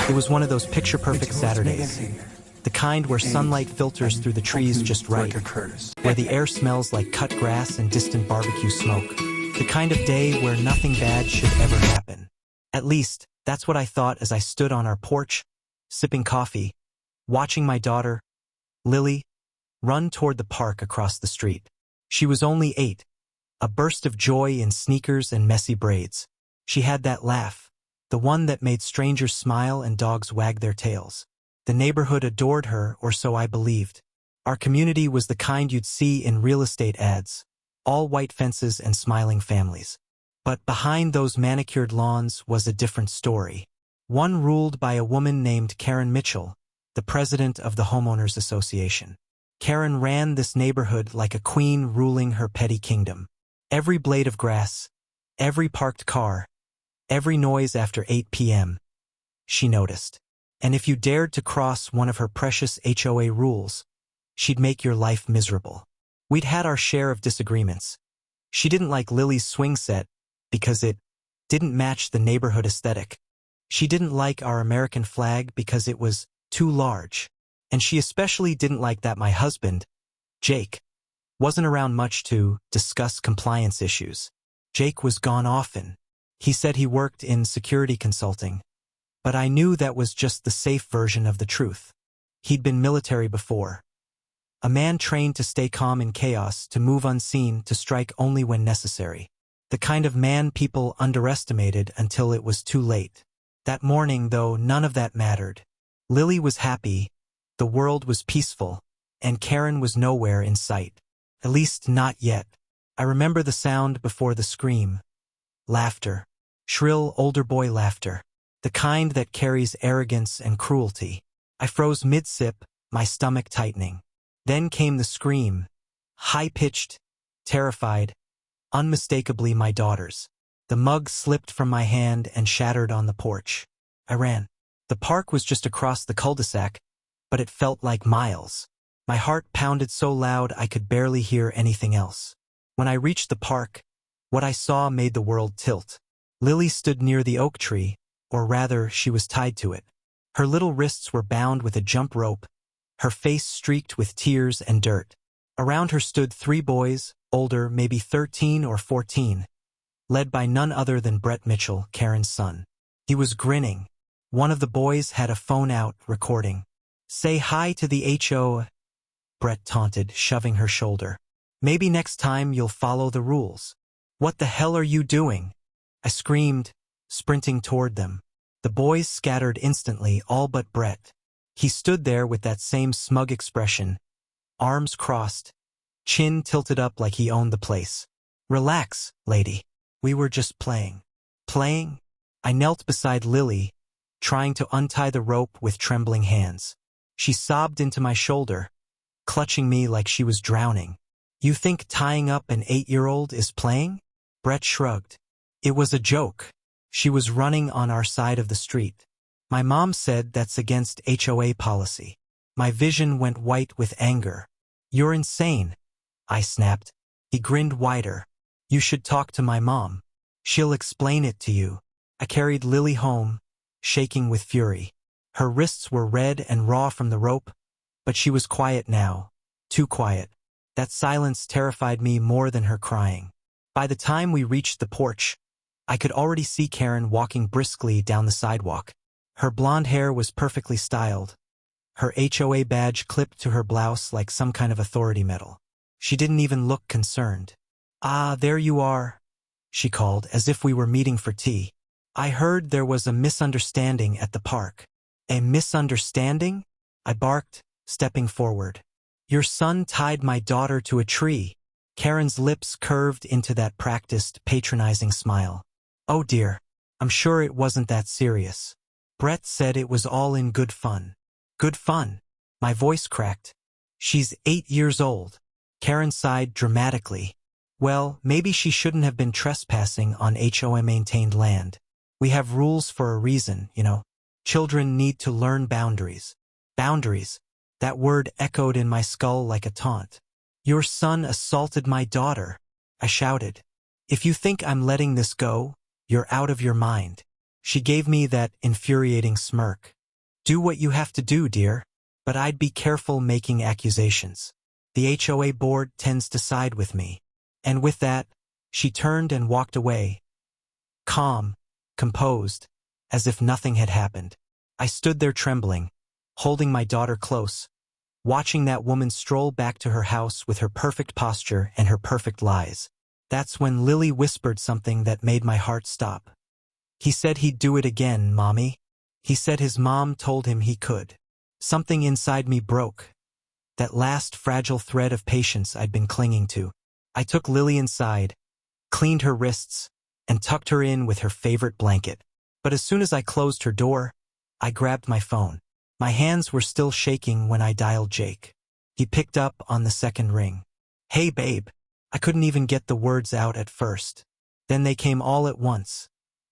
It was one of those picture-perfect Saturdays. The kind where sunlight filters through the trees just right, where the air smells like cut grass and distant barbecue smoke. The kind of day where nothing bad should ever happen. At least, that's what I thought as I stood on our porch, sipping coffee, watching my daughter, Lily, run toward the park across the street. She was only 8, a burst of joy in sneakers and messy braids. She had that laugh, the one that made strangers smile and dogs wag their tails. The neighborhood adored her, or so I believed. Our community was the kind you'd see in real estate ads, all white fences and smiling families. But behind those manicured lawns was a different story. One ruled by a woman named Karen Mitchell, the president of the Homeowners Association. Karen ran this neighborhood like a queen ruling her petty kingdom. Every blade of grass, every parked car, every noise after 8 p.m., she noticed. And if you dared to cross one of her precious HOA rules, she'd make your life miserable. We'd had our share of disagreements. She didn't like Lily's swing set because it didn't match the neighborhood aesthetic. She didn't like our American flag because it was too large. And she especially didn't like that my husband, Jake, wasn't around much to discuss compliance issues. Jake was gone often. He said he worked in security consulting, but I knew that was just the safe version of the truth. He'd been military before. A man trained to stay calm in chaos, to move unseen, to strike only when necessary. The kind of man people underestimated until it was too late. That morning, though, none of that mattered. Lily was happy, the world was peaceful, and Karen was nowhere in sight. At least not yet. I remember the sound before the scream. Laughter. Shrill older boy laughter. The kind that carries arrogance and cruelty. I froze mid-sip, my stomach tightening. Then came the scream. High-pitched, terrified, unmistakably my daughter's. The mug slipped from my hand and shattered on the porch. I ran. The park was just across the cul-de-sac, but it felt like miles. My heart pounded so loud I could barely hear anything else. When I reached the park, what I saw made the world tilt. Lily stood near the oak tree, or rather, she was tied to it. Her little wrists were bound with a jump rope, her face streaked with tears and dirt. Around her stood 3 boys, older, maybe 13 or 14, led by none other than Brett Mitchell, Karen's son. He was grinning. One of the boys had a phone out, recording. "Say hi to the HOA," Brett taunted, shoving her shoulder. "Maybe next time you'll follow the rules." "What the hell are you doing?" I screamed, sprinting toward them. The boys scattered instantly, all but Brett. He stood there with that same smug expression, arms crossed, chin tilted up like he owned the place. "Relax, lady. We were just playing." Playing? I knelt beside Lily, trying to untie the rope with trembling hands. She sobbed into my shoulder, clutching me like she was drowning. "You think tying up an 8-year-old is playing?" Brett shrugged. "It was a joke. She was running on our side of the street. My mom said that's against HOA policy." My vision went white with anger. "You're insane," I snapped. He grinned wider. "You should talk to my mom. She'll explain it to you." I carried Lily home, shaking with fury. Her wrists were red and raw from the rope, but she was quiet now. Too quiet. That silence terrified me more than her crying. By the time we reached the porch, I could already see Karen walking briskly down the sidewalk. Her blonde hair was perfectly styled, her HOA badge clipped to her blouse like some kind of authority medal. She didn't even look concerned. "Ah, there you are," she called, as if we were meeting for tea. "I heard there was a misunderstanding at the park." "A misunderstanding?" I barked, stepping forward. "Your son tied my daughter to a tree." Karen's lips curved into that practiced, patronizing smile. "Oh dear, I'm sure it wasn't that serious. Brett said it was all in good fun." "Good fun?" My voice cracked. "She's 8 years old." Karen sighed dramatically. "Well, maybe she shouldn't have been trespassing on HOA-maintained land. We have rules for a reason, you know. Children need to learn boundaries." Boundaries. That word echoed in my skull like a taunt. "Your son assaulted my daughter," I shouted. "If you think I'm letting this go, you're out of your mind." She gave me that infuriating smirk. Do what you have to do, dear. But I'd be careful making accusations. The HOA board tends to side with me. And with that, she turned and walked away. Calm, composed, as if nothing had happened. I stood there trembling, holding my daughter close, watching that woman stroll back to her house with her perfect posture and her perfect lies. That's when Lily whispered something that made my heart stop. He said he'd do it again, Mommy. He said his mom told him he could. Something inside me broke. That last fragile thread of patience I'd been clinging to. I took Lily inside, cleaned her wrists, and tucked her in with her favorite blanket. But as soon as I closed her door, I grabbed my phone. My hands were still shaking when I dialed Jake. He picked up on the second ring. Hey, babe. I couldn't even get the words out at first. Then they came all at once.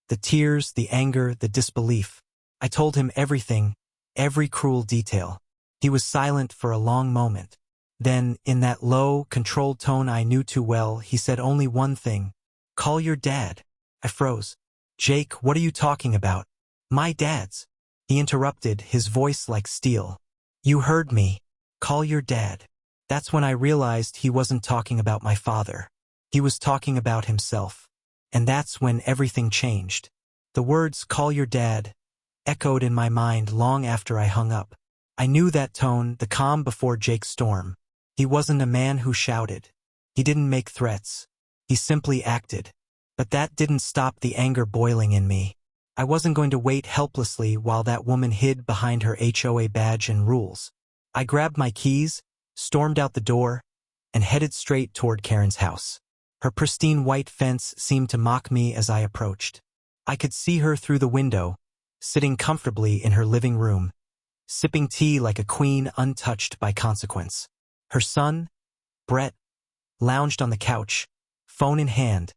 The tears, the anger, the disbelief. I told him everything, every cruel detail. He was silent for a long moment. Then, in that low, controlled tone I knew too well, he said only one thing. Call your dad. I froze. Jake, what are you talking about? My dad's. He interrupted, his voice like steel. You heard me. Call your dad. That's when I realized he wasn't talking about my father. He was talking about himself. And that's when everything changed. The words, call your dad, echoed in my mind long after I hung up. I knew that tone, the calm before Jake's storm. He wasn't a man who shouted. He didn't make threats. He simply acted. But that didn't stop the anger boiling in me. I wasn't going to wait helplessly while that woman hid behind her HOA badge and rules. I grabbed my keys, stormed out the door, and headed straight toward Karen's house. Her pristine white fence seemed to mock me as I approached. I could see her through the window, sitting comfortably in her living room, sipping tea like a queen untouched by consequence. Her son, Brett, lounged on the couch, phone in hand,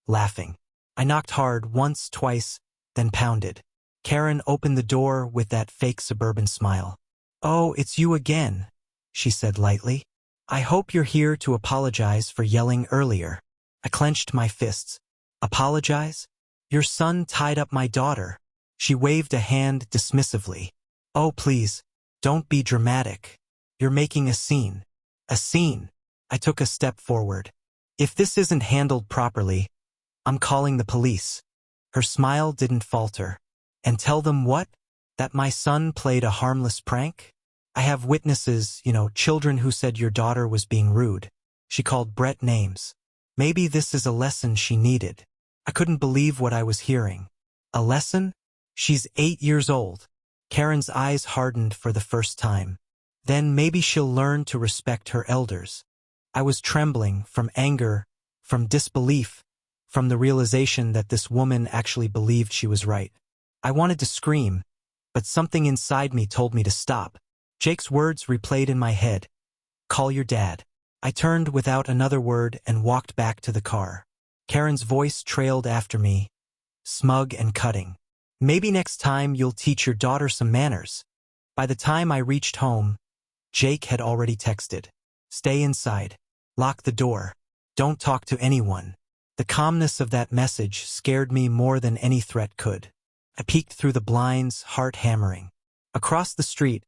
laughing. I knocked hard once, twice, then pounded. Karen opened the door with that fake suburban smile. Oh, it's you again, she said lightly. I hope you're here to apologize for yelling earlier. I clenched my fists. Apologize? Your son tied up my daughter. She waved a hand dismissively. Oh, please, don't be dramatic. You're making a scene. A scene. I took a step forward. If this isn't handled properly, I'm calling the police. Her smile didn't falter. And tell them what? That my son played a harmless prank? I have witnesses, children who said your daughter was being rude. She called Brett names. Maybe this is a lesson she needed. I couldn't believe what I was hearing. A lesson? She's 8 years old. Karen's eyes hardened for the first time. Then maybe she'll learn to respect her elders. I was trembling from anger, from disbelief, from the realization that this woman actually believed she was right. I wanted to scream, but something inside me told me to stop. Jake's words replayed in my head. Call your dad. I turned without another word and walked back to the car. Karen's voice trailed after me, smug and cutting. Maybe next time you'll teach your daughter some manners. By the time I reached home, Jake had already texted. Stay inside. Lock the door. Don't talk to anyone. The calmness of that message scared me more than any threat could. I peeked through the blinds, heart hammering. Across the street,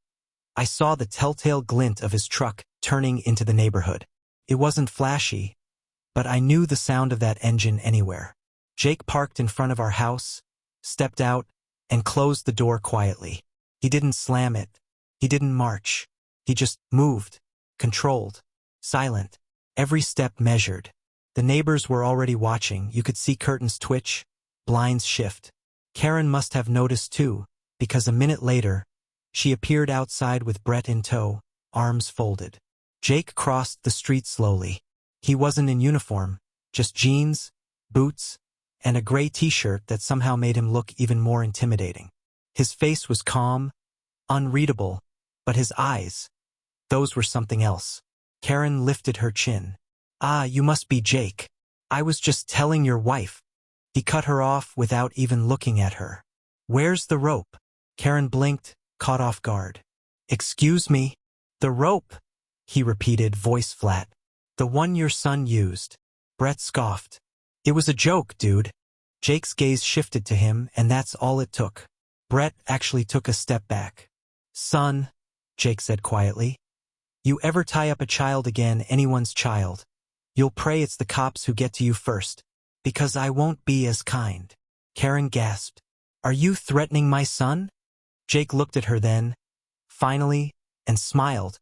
I saw the telltale glint of his truck turning into the neighborhood. It wasn't flashy, but I knew the sound of that engine anywhere. Jake parked in front of our house, stepped out, and closed the door quietly. He didn't slam it. He didn't march. He just moved, controlled, silent, every step measured. The neighbors were already watching. You could see curtains twitch, blinds shift. Karen must have noticed too, because a minute later, she appeared outside with Brett in tow, arms folded. Jake crossed the street slowly. He wasn't in uniform, just jeans, boots, and a gray t-shirt that somehow made him look even more intimidating. His face was calm, unreadable, but his eyes, those were something else. Karen lifted her chin. Ah, you must be Jake. I was just telling your wife. He cut her off without even looking at her. Where's the rope? Karen blinked, caught off guard. Excuse me? The rope, he repeated, voice flat. The one your son used. Brett scoffed. It was a joke, dude. Jake's gaze shifted to him, and that's all it took. Brett actually took a step back. Son, Jake said quietly, you ever tie up a child again, anyone's child, you'll pray it's the cops who get to you first, because I won't be as kind. Karen gasped. Are you threatening my son? Jake looked at her then, finally, and smiled,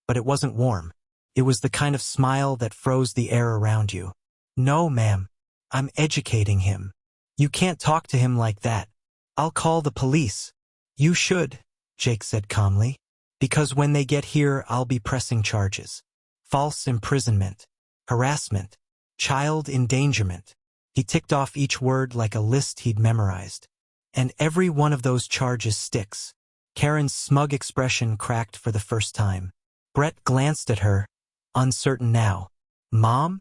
but it wasn't warm. It was the kind of smile that froze the air around you. No, ma'am. I'm educating him. You can't talk to him like that. I'll call the police. You should, Jake said calmly, because when they get here I'll be pressing charges. False imprisonment, harassment, child endangerment. He ticked off each word like a list he'd memorized. And every one of those charges sticks. Karen's smug expression cracked for the first time. Brett glanced at her, uncertain now. Mom?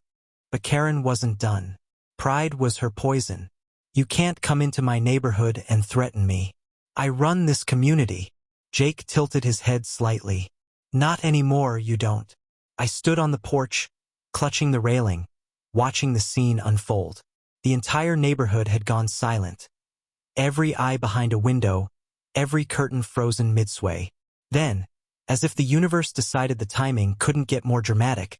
But Karen wasn't done. Pride was her poison. You can't come into my neighborhood and threaten me. I run this community. Jake tilted his head slightly. Not anymore, you don't. I stood on the porch, clutching the railing, watching the scene unfold. The entire neighborhood had gone silent. Every eye behind a window, every curtain frozen midsway. Then, as if the universe decided the timing couldn't get more dramatic,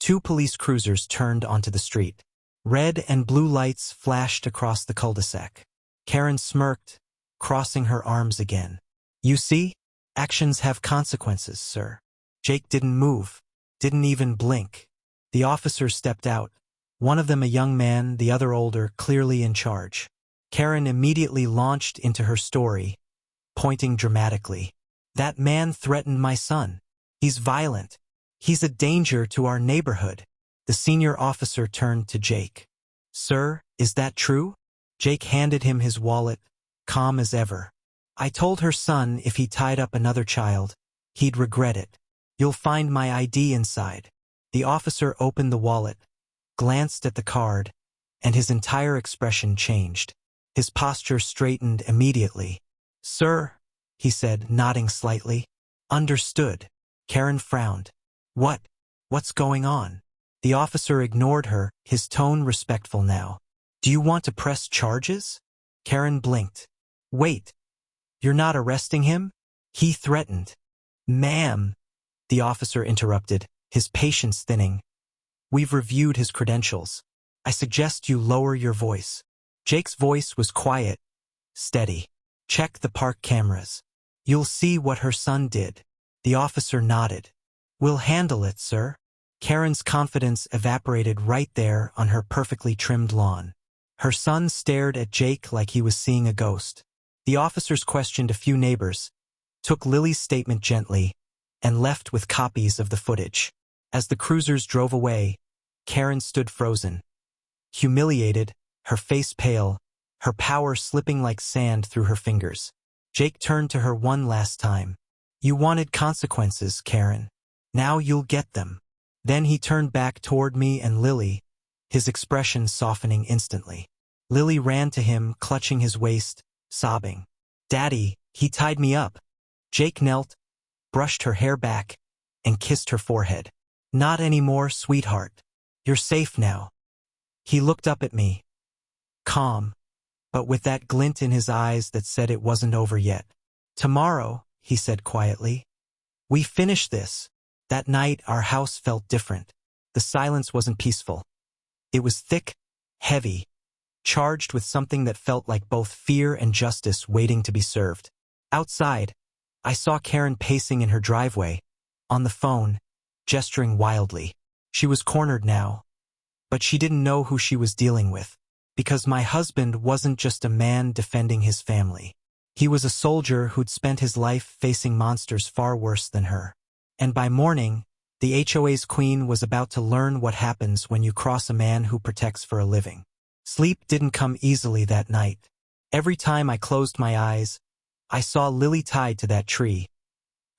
2 police cruisers turned onto the street. Red and blue lights flashed across the cul-de-sac. Karen smirked, crossing her arms again. You see? Actions have consequences, sir. Jake didn't move, didn't even blink. The officers stepped out, one of them a young man, the other older, clearly in charge. Karen immediately launched into her story, pointing dramatically. That man threatened my son. He's violent. He's a danger to our neighborhood. The senior officer turned to Jake. Sir, is that true? Jake handed him his wallet, calm as ever. I told her son if he tied up another child, he'd regret it. You'll find my ID inside. The officer opened the wallet, glanced at the card, and his entire expression changed. His posture straightened immediately. Sir, he said, nodding slightly. Understood. Karen frowned. What's going on? The officer ignored her, his tone respectful now. Do you want to press charges? Karen blinked. Wait. You're not arresting him? He threatened. Ma'am, the officer interrupted, his patience thinning. We've reviewed his credentials. I suggest you lower your voice. Jake's voice was quiet, steady. Check the park cameras. You'll see what her son did. The officer nodded. We'll handle it, sir. Karen's confidence evaporated right there on her perfectly trimmed lawn. Her son stared at Jake like he was seeing a ghost. The officers questioned a few neighbors, took Lily's statement gently, and left with copies of the footage. As the cruisers drove away, Karen stood frozen. Humiliated, her face pale, her power slipping like sand through her fingers. Jake turned to her one last time. You wanted consequences, Karen. Now you'll get them. Then he turned back toward me and Lily, his expression softening instantly. Lily ran to him, clutching his waist, sobbing. Daddy, he tied me up. Jake knelt, brushed her hair back, and kissed her forehead. Not anymore, sweetheart. You're safe now. He looked up at me, calm, but with that glint in his eyes that said it wasn't over yet. Tomorrow, he said quietly, we finish this. That night, our house felt different. The silence wasn't peaceful. It was thick, heavy, charged with something that felt like both fear and justice waiting to be served. Outside, I saw Karen pacing in her driveway, on the phone, gesturing wildly. She was cornered now, but she didn't know who she was dealing with, because my husband wasn't just a man defending his family. He was a soldier who'd spent his life facing monsters far worse than her. And by morning, the HOA's queen was about to learn what happens when you cross a man who protects for a living. Sleep didn't come easily that night. Every time I closed my eyes, I saw Lily tied to that tree,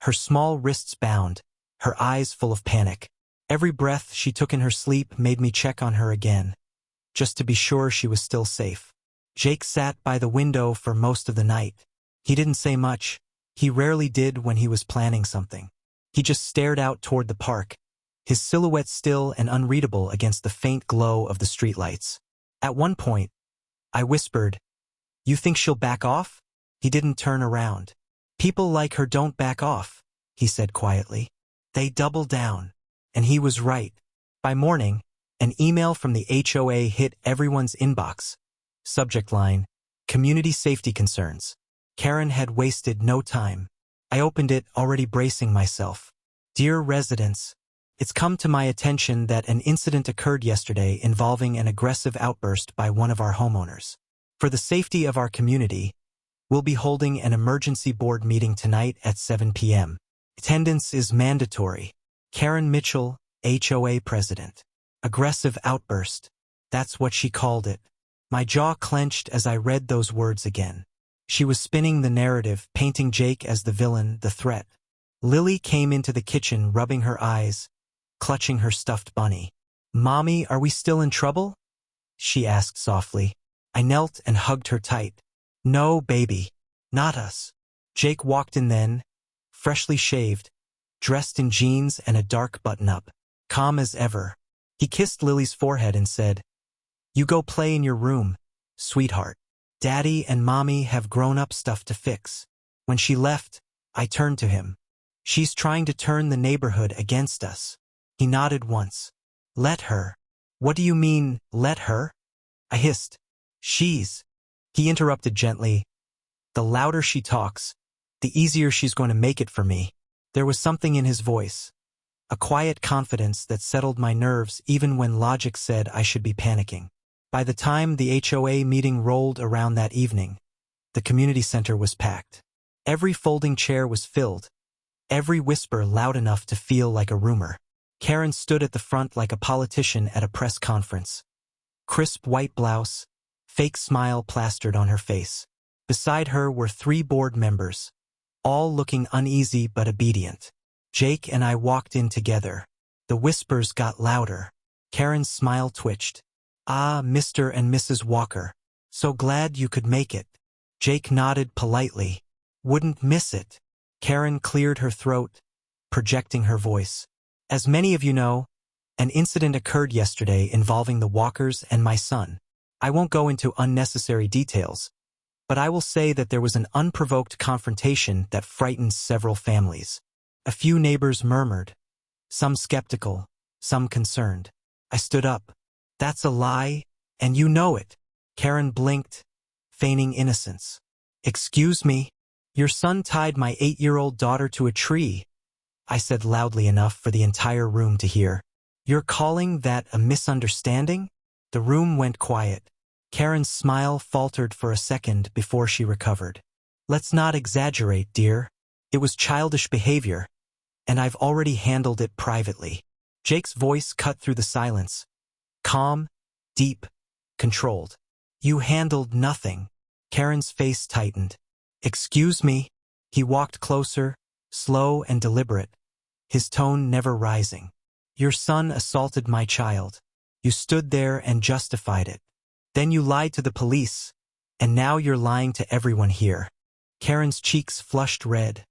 her small wrists bound, her eyes full of panic. Every breath she took in her sleep made me check on her again, just to be sure she was still safe. Jake sat by the window for most of the night. He didn't say much. He rarely did when he was planning something. He just stared out toward the park, his silhouette still and unreadable against the faint glow of the streetlights. At one point, I whispered, "You think she'll back off?" He didn't turn around. People like her don't back off, he said quietly. They double down. And he was right. By morning, an email from the HOA hit everyone's inbox. Subject line, Community Safety Concerns. Karen had wasted no time. I opened it, already bracing myself. Dear residents, it's come to my attention that an incident occurred yesterday involving an aggressive outburst by one of our homeowners. For the safety of our community, we'll be holding an emergency board meeting tonight at 7 p.m. Attendance is mandatory. Karen Mitchell, HOA president. Aggressive outburst. That's what she called it. My jaw clenched as I read those words again. She was spinning the narrative, painting Jake as the villain, the threat. Lily came into the kitchen, rubbing her eyes, clutching her stuffed bunny. Mommy, are we still in trouble? She asked softly. I knelt and hugged her tight. No, baby. Not us. Jake walked in then, freshly shaved, dressed in jeans and a dark button-up, calm as ever. He kissed Lily's forehead and said, You go play in your room, sweetheart. Daddy and Mommy have grown-up stuff to fix. When she left, I turned to him. She's trying to turn the neighborhood against us. He nodded once. Let her. What do you mean, let her? I hissed. She's. He interrupted gently. The louder she talks, the easier she's going to make it for me. There was something in his voice, a quiet confidence that settled my nerves even when logic said I should be panicking. By the time the HOA meeting rolled around that evening, the community center was packed. Every folding chair was filled, every whisper loud enough to feel like a rumor. Karen stood at the front like a politician at a press conference. Crisp white blouse, fake smile plastered on her face. Beside her were 3 board members, all looking uneasy but obedient. Jake and I walked in together. The whispers got louder. Karen's smile twitched. Ah, Mr. and Mrs. Walker. So glad you could make it. Jake nodded politely. Wouldn't miss it. Karen cleared her throat, projecting her voice. As many of you know, an incident occurred yesterday involving the Walkers and my son. I won't go into unnecessary details, but I will say that there was an unprovoked confrontation that frightened several families. A few neighbors murmured, some skeptical, some concerned. I stood up. That's a lie, and you know it. Karen blinked, feigning innocence. Excuse me? Your son tied my 8-year-old daughter to a tree, I said loudly enough for the entire room to hear. You're calling that a misunderstanding? The room went quiet. Karen's smile faltered for a second before she recovered. Let's not exaggerate, dear. It was childish behavior, and I've already handled it privately. Jake's voice cut through the silence. Calm, deep, controlled. You handled nothing. Karen's face tightened. Excuse me? He walked closer, slow and deliberate, his tone never rising. Your son assaulted my child. You stood there and justified it. Then you lied to the police, and now you're lying to everyone here. Karen's cheeks flushed red,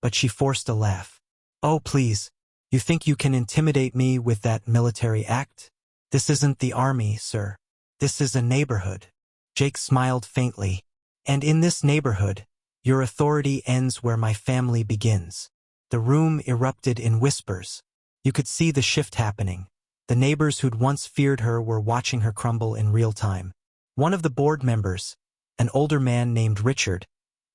but she forced a laugh. Oh, please, you think you can intimidate me with that military act? This isn't the army, sir. This is a neighborhood. Jake smiled faintly. And in this neighborhood, your authority ends where my family begins. The room erupted in whispers. You could see the shift happening. The neighbors who'd once feared her were watching her crumble in real time. One of the board members, an older man named Richard,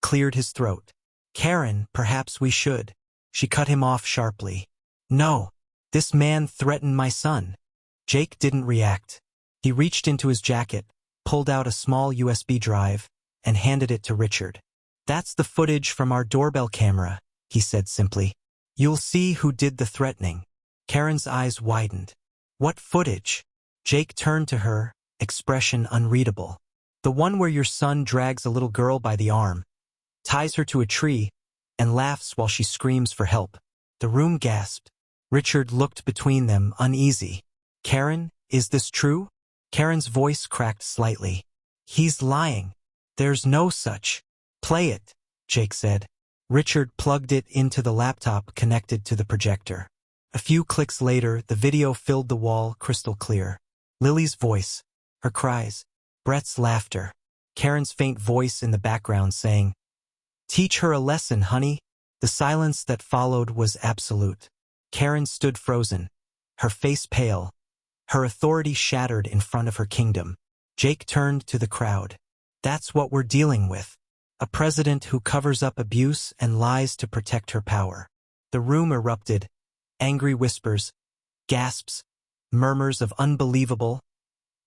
cleared his throat. Karen, perhaps we should. She cut him off sharply. No, this man threatened my son. Jake didn't react. He reached into his jacket, pulled out a small USB drive, and handed it to Richard. That's the footage from our doorbell camera, he said simply. You'll see who did the threatening. Karen's eyes widened. What footage? Jake turned to her, expression unreadable. The one where your son drags a little girl by the arm, ties her to a tree, and laughs while she screams for help. The room gasped. Richard looked between them, uneasy. Karen, is this true? Karen's voice cracked slightly. He's lying. There's no such. Play it, Jake said. Richard plugged it into the laptop connected to the projector. A few clicks later, the video filled the wall crystal clear. Lily's voice, her cries, Brett's laughter, Karen's faint voice in the background saying, Teach her a lesson, honey. The silence that followed was absolute. Karen stood frozen, her face pale, her authority shattered in front of her kingdom. Jake turned to the crowd. That's what we're dealing with. A president who covers up abuse and lies to protect her power. The room erupted. Angry whispers, gasps, murmurs of unbelievable.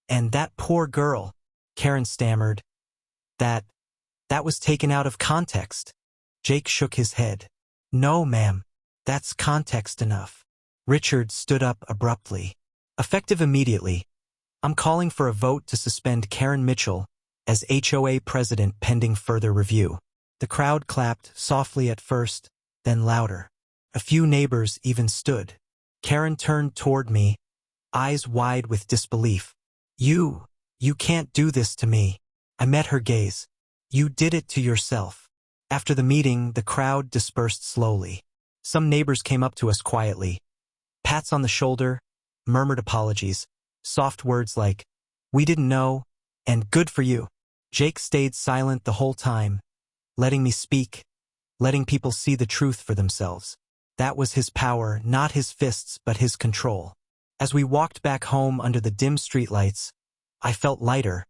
And that poor girl, Karen stammered. That was taken out of context. Jake shook his head. No, ma'am. That's context enough. Richard stood up abruptly. Effective immediately. I'm calling for a vote to suspend Karen Mitchell as HOA president pending further review. The crowd clapped softly at first, then louder. A few neighbors even stood. Karen turned toward me, eyes wide with disbelief. You can't do this to me. I met her gaze. You did it to yourself. After the meeting, the crowd dispersed slowly. Some neighbors came up to us quietly. Pats on the shoulder, murmured apologies, soft words like, "We didn't know," and "Good for you." Jake stayed silent the whole time, letting me speak, letting people see the truth for themselves. That was his power, not his fists, but his control. As we walked back home under the dim streetlights, I felt lighter,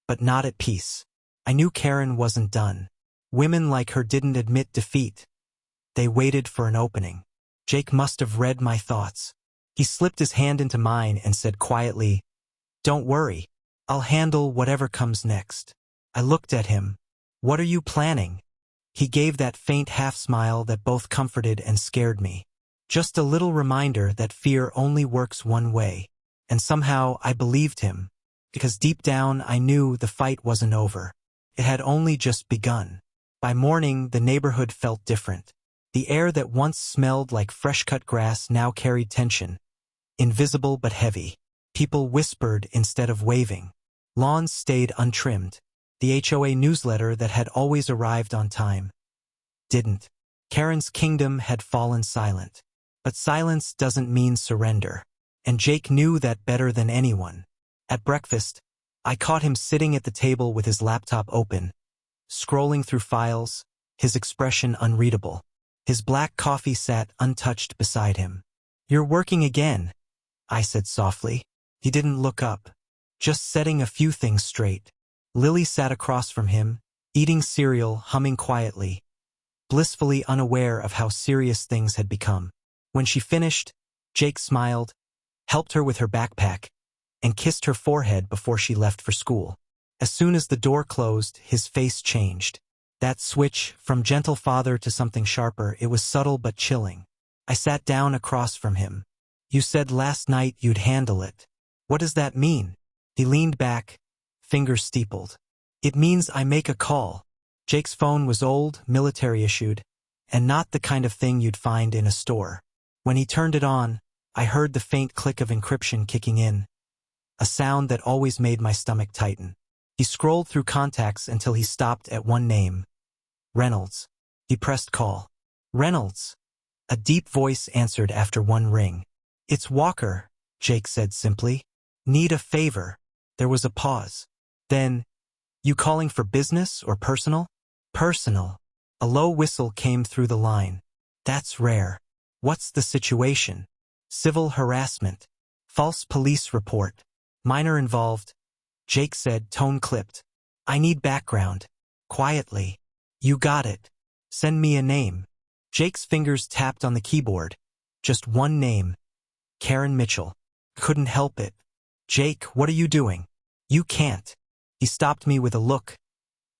but not at peace. I knew Karen wasn't done. Women like her didn't admit defeat. They waited for an opening. Jake must have read my thoughts. He slipped his hand into mine and said quietly, "Don't worry. I'll handle whatever comes next." I looked at him. "What are you planning?" He gave that faint half-smile that both comforted and scared me. Just a little reminder that fear only works one way. And somehow I believed him, because deep down I knew the fight wasn't over. It had only just begun. By morning, the neighborhood felt different. The air that once smelled like fresh-cut grass now carried tension, invisible but heavy. People whispered instead of waving. Lawns stayed untrimmed. The HOA newsletter that had always arrived on time didn't. Karen's kingdom had fallen silent. But silence doesn't mean surrender. And Jake knew that better than anyone. At breakfast, I caught him sitting at the table with his laptop open, scrolling through files, his expression unreadable. His black coffee sat untouched beside him. "You're working again," I said softly. He didn't look up, just setting a few things straight. Lily sat across from him, eating cereal, humming quietly, blissfully unaware of how serious things had become. When she finished, Jake smiled, helped her with her backpack, and kissed her forehead before she left for school. As soon as the door closed, his face changed. That switch, from gentle father to something sharper, it was subtle but chilling. I sat down across from him. "You said last night you'd handle it. What does that mean?" He leaned back, fingers steepled. "It means I make a call." Jake's phone was old, military-issued, and not the kind of thing you'd find in a store. When he turned it on, I heard the faint click of encryption kicking in, a sound that always made my stomach tighten. He scrolled through contacts until he stopped at one name, Reynolds. He pressed call. "Reynolds." A deep voice answered after one ring. "It's Walker," Jake said simply. "Need a favor." There was a pause. Then, "You calling for business or personal?" "Personal." A low whistle came through the line. "That's rare. What's the situation?" "Civil harassment. False police report. Minor involved," Jake said, tone clipped. "I need background." Quietly. "You got it. Send me a name." Jake's fingers tapped on the keyboard. Just one name. Karen Mitchell. Couldn't help it. "Jake, what are you doing?" "You can't." He stopped me with a look.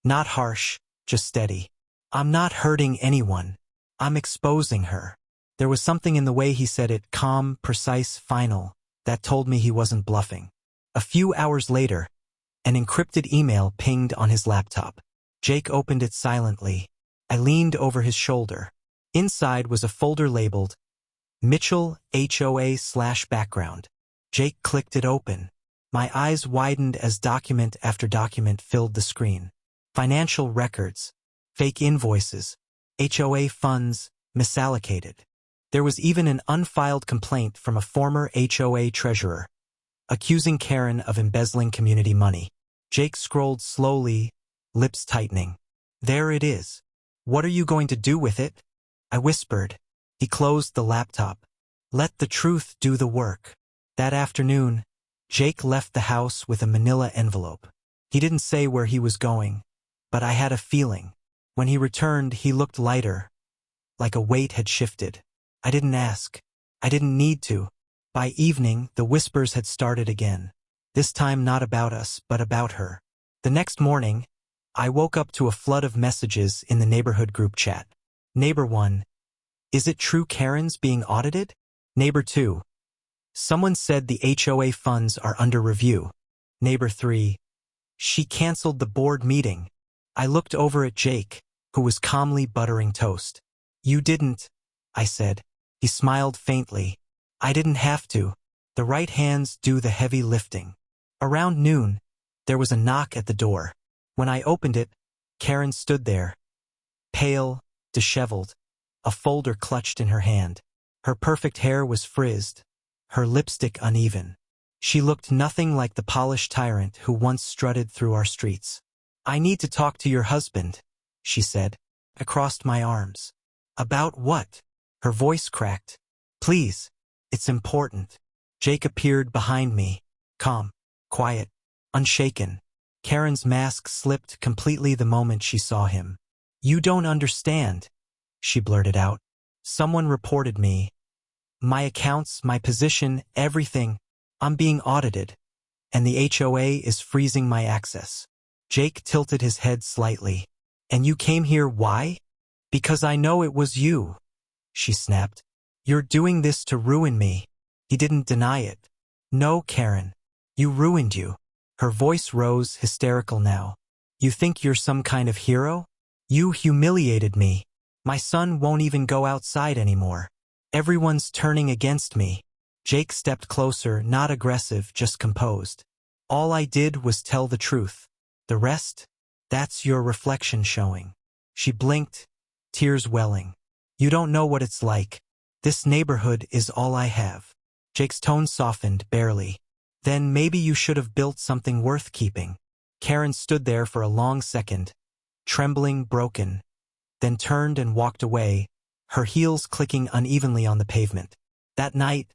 Not harsh, just steady. "I'm not hurting anyone. I'm exposing her." There was something in the way he said it, calm, precise, final, that told me he wasn't bluffing. A few hours later, an encrypted email pinged on his laptop. Jake opened it silently. I leaned over his shoulder. Inside was a folder labeled Mitchell HOA/background. Jake clicked it open. My eyes widened as document after document filled the screen. Financial records, fake invoices, HOA funds, misallocated. There was even an unfiled complaint from a former HOA treasurer, accusing Karen of embezzling community money. Jake scrolled slowly, lips tightening. There it is. "What are you going to do with it?" I whispered. He closed the laptop. "Let the truth do the work." That afternoon, Jake left the house with a manila envelope. He didn't say where he was going, but I had a feeling. When he returned, he looked lighter, like a weight had shifted. I didn't ask. I didn't need to. By evening, the whispers had started again. This time not about us, but about her. The next morning, I woke up to a flood of messages in the neighborhood group chat. Neighbor 1. Is it true Karen's being audited? Neighbor 2. Someone said the HOA funds are under review. Neighbor 3. She canceled the board meeting. I looked over at Jake, who was calmly buttering toast. "You didn't," I said. He smiled faintly. "I didn't have to. The right hands do the heavy lifting." Around noon, there was a knock at the door. When I opened it, Karen stood there, pale, disheveled, a folder clutched in her hand. Her perfect hair was frizzed, her lipstick uneven. She looked nothing like the polished tyrant who once strutted through our streets. "I need to talk to your husband," she said. I crossed my arms. "About what?" Her voice cracked. "Please, it's important." Jake appeared behind me, calm, quiet, unshaken. Karen's mask slipped completely the moment she saw him. "You don't understand," she blurted out. "Someone reported me. My accounts, my position, everything. I'm being audited, and the HOA is freezing my access." Jake tilted his head slightly. "And you came here why?" "Because I know it was you," she snapped. "You're doing this to ruin me." He didn't deny it. "No, Karen. You ruined you." Her voice rose, hysterical now. "You think you're some kind of hero? You humiliated me. My son won't even go outside anymore. Everyone's turning against me." Jake stepped closer, not aggressive, just composed. "All I did was tell the truth. The rest? That's your reflection showing." She blinked, tears welling. "You don't know what it's like. This neighborhood is all I have." Jake's tone softened, barely. "Then maybe you should have built something worth keeping." Karen stood there for a long second, trembling, broken, then turned and walked away, her heels clicking unevenly on the pavement. That night,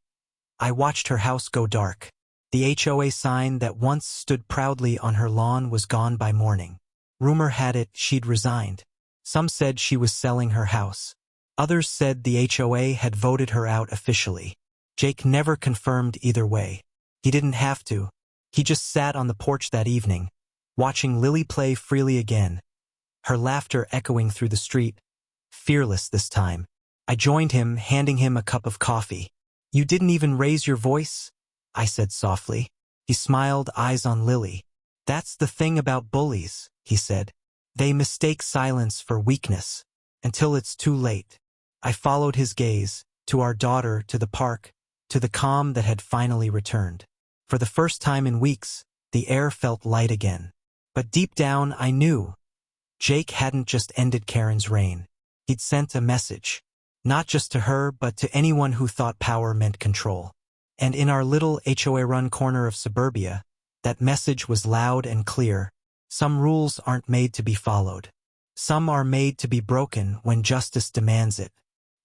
I watched her house go dark. The HOA sign that once stood proudly on her lawn was gone by morning. Rumor had it she'd resigned. Some said she was selling her house. Others said the HOA had voted her out officially. Jake never confirmed either way. He didn't have to. He just sat on the porch that evening, watching Lily play freely again, her laughter echoing through the street, fearless this time. I joined him, handing him a cup of coffee. "You didn't even raise your voice?" I said softly. He smiled, eyes on Lily. "That's the thing about bullies," he said. "They mistake silence for weakness, until it's too late." I followed his gaze, to our daughter, to the park, to the calm that had finally returned. For the first time in weeks, the air felt light again. But deep down, I knew Jake hadn't just ended Karen's reign. He'd sent a message. Not just to her, but to anyone who thought power meant control. And in our little HOA-run corner of suburbia, that message was loud and clear. Some rules aren't made to be followed. Some are made to be broken when justice demands it.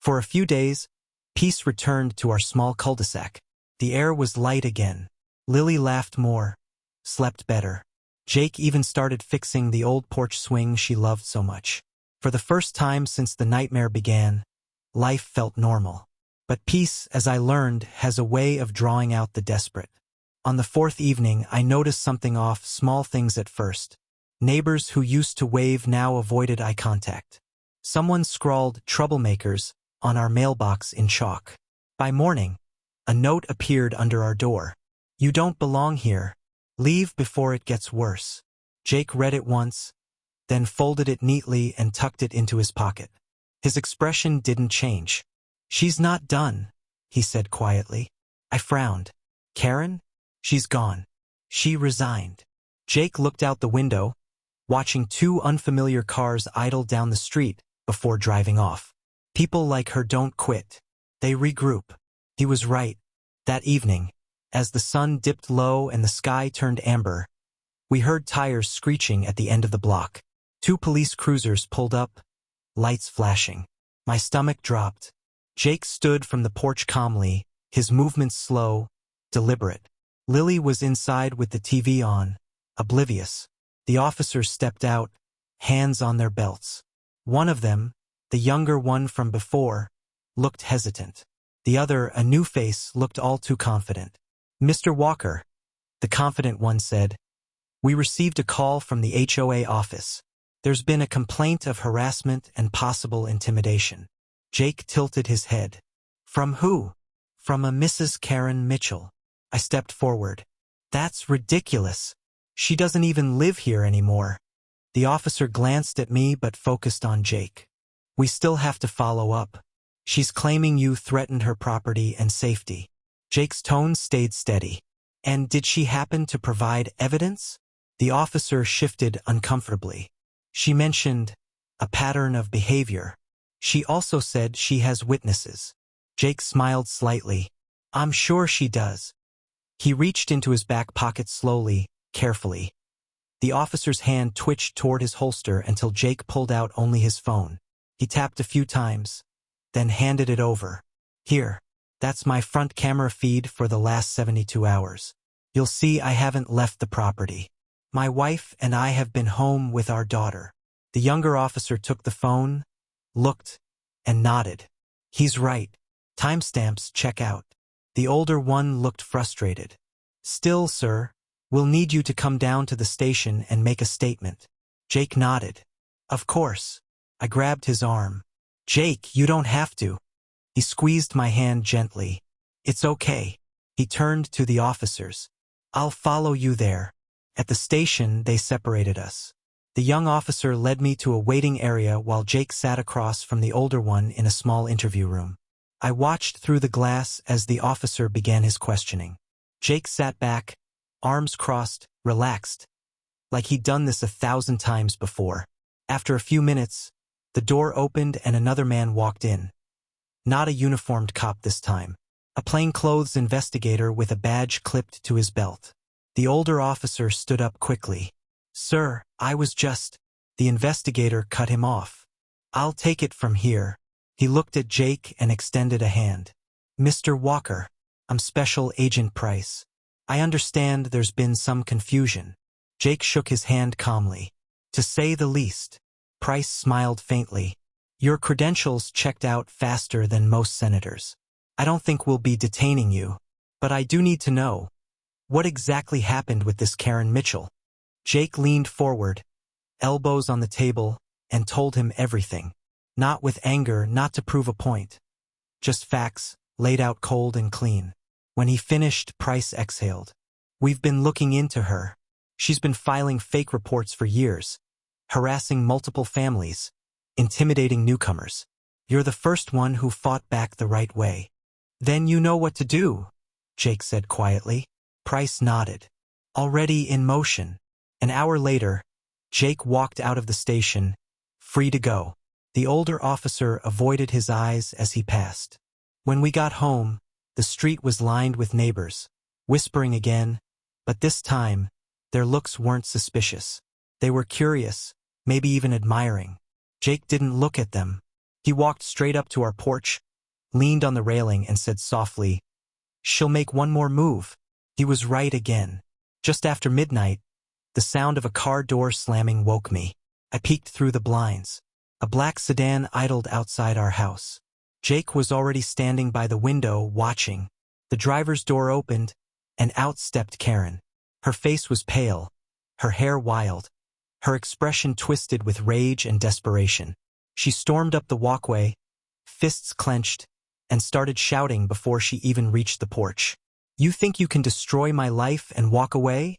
For a few days, peace returned to our small cul-de-sac. The air was light again. Lily laughed more, slept better. Jake even started fixing the old porch swing she loved so much. For the first time since the nightmare began, life felt normal. But peace, as I learned, has a way of drawing out the desperate. On the fourth evening, I noticed something off, small things at first. Neighbors who used to wave now avoided eye contact. Someone scrawled "troublemakers" on our mailbox in chalk. By morning, a note appeared under our door. "You don't belong here. Leave before it gets worse." Jake read it once, then folded it neatly and tucked it into his pocket. His expression didn't change. "She's not done," he said quietly. I frowned. "Karen? She's gone. She resigned." Jake looked out the window, watching two unfamiliar cars idle down the street before driving off. People like her don't quit. They regroup. He was right. That evening, as the sun dipped low and the sky turned amber, we heard tires screeching at the end of the block. Two police cruisers pulled up, lights flashing. My stomach dropped. Jake stood from the porch calmly, his movements slow, deliberate. Lily was inside with the TV on, oblivious. The officers stepped out, hands on their belts. One of them, the younger one from before, looked hesitant. The other, a new face, looked all too confident. "Mr. Walker," the confident one said, "we received a call from the HOA office. There's been a complaint of harassment and possible intimidation." Jake tilted his head. "From who?" "From a Mrs. Karen Mitchell." I stepped forward. "That's ridiculous. She doesn't even live here anymore." The officer glanced at me but focused on Jake. "We still have to follow up. She's claiming you threatened her property and safety." Jake's tone stayed steady. "And did she happen to provide evidence?" The officer shifted uncomfortably. "She mentioned a pattern of behavior. She also said she has witnesses." Jake smiled slightly. "I'm sure she does." He reached into his back pocket slowly, carefully. The officer's hand twitched toward his holster until Jake pulled out only his phone. He tapped a few times, then handed it over. "Here, that's my front camera feed for the last 72 hours. You'll see I haven't left the property. My wife and I have been home with our daughter." The younger officer took the phone, looked, and nodded. "He's right. Timestamps check out." The older one looked frustrated. "Still, sir, we'll need you to come down to the station and make a statement." Jake nodded. "Of course." I grabbed his arm. "Jake, you don't have to." He squeezed my hand gently. "It's okay." He turned to the officers. "I'll follow you there." At the station, they separated us. The young officer led me to a waiting area while Jake sat across from the older one in a small interview room. I watched through the glass as the officer began his questioning. Jake sat back, arms crossed, relaxed, like he'd done this 1,000 times before. After a few minutes, the door opened and another man walked in. Not a uniformed cop this time. A plainclothes investigator with a badge clipped to his belt. The older officer stood up quickly. "Sir, I was just—" The investigator cut him off. "I'll take it from here." He looked at Jake and extended a hand. "Mr. Walker, I'm Special Agent Price. I understand there's been some confusion." Jake shook his hand calmly. "To say the least." Price smiled faintly. "Your credentials checked out faster than most senators. I don't think we'll be detaining you. But I do need to know, what exactly happened with this Karen Mitchell?" Jake leaned forward, elbows on the table, and told him everything. Not with anger, not to prove a point. Just facts, laid out cold and clean. When he finished, Price exhaled. "We've been looking into her. She's been filing fake reports for years, harassing multiple families, intimidating newcomers. You're the first one who fought back the right way." "Then you know what to do," Jake said quietly. Price nodded. "Already in motion." An hour later, Jake walked out of the station, free to go. The older officer avoided his eyes as he passed. When we got home, the street was lined with neighbors, whispering again, but this time, their looks weren't suspicious. They were curious, maybe even admiring. Jake didn't look at them. He walked straight up to our porch, leaned on the railing and said softly, "She'll make one more move." He was right again. Just after midnight, the sound of a car door slamming woke me. I peeked through the blinds. A black sedan idled outside our house. Jake was already standing by the window, watching. The driver's door opened, and out stepped Karen. Her face was pale, her hair wild, her expression twisted with rage and desperation. She stormed up the walkway, fists clenched, and started shouting before she even reached the porch. "You think you can destroy my life and walk away?"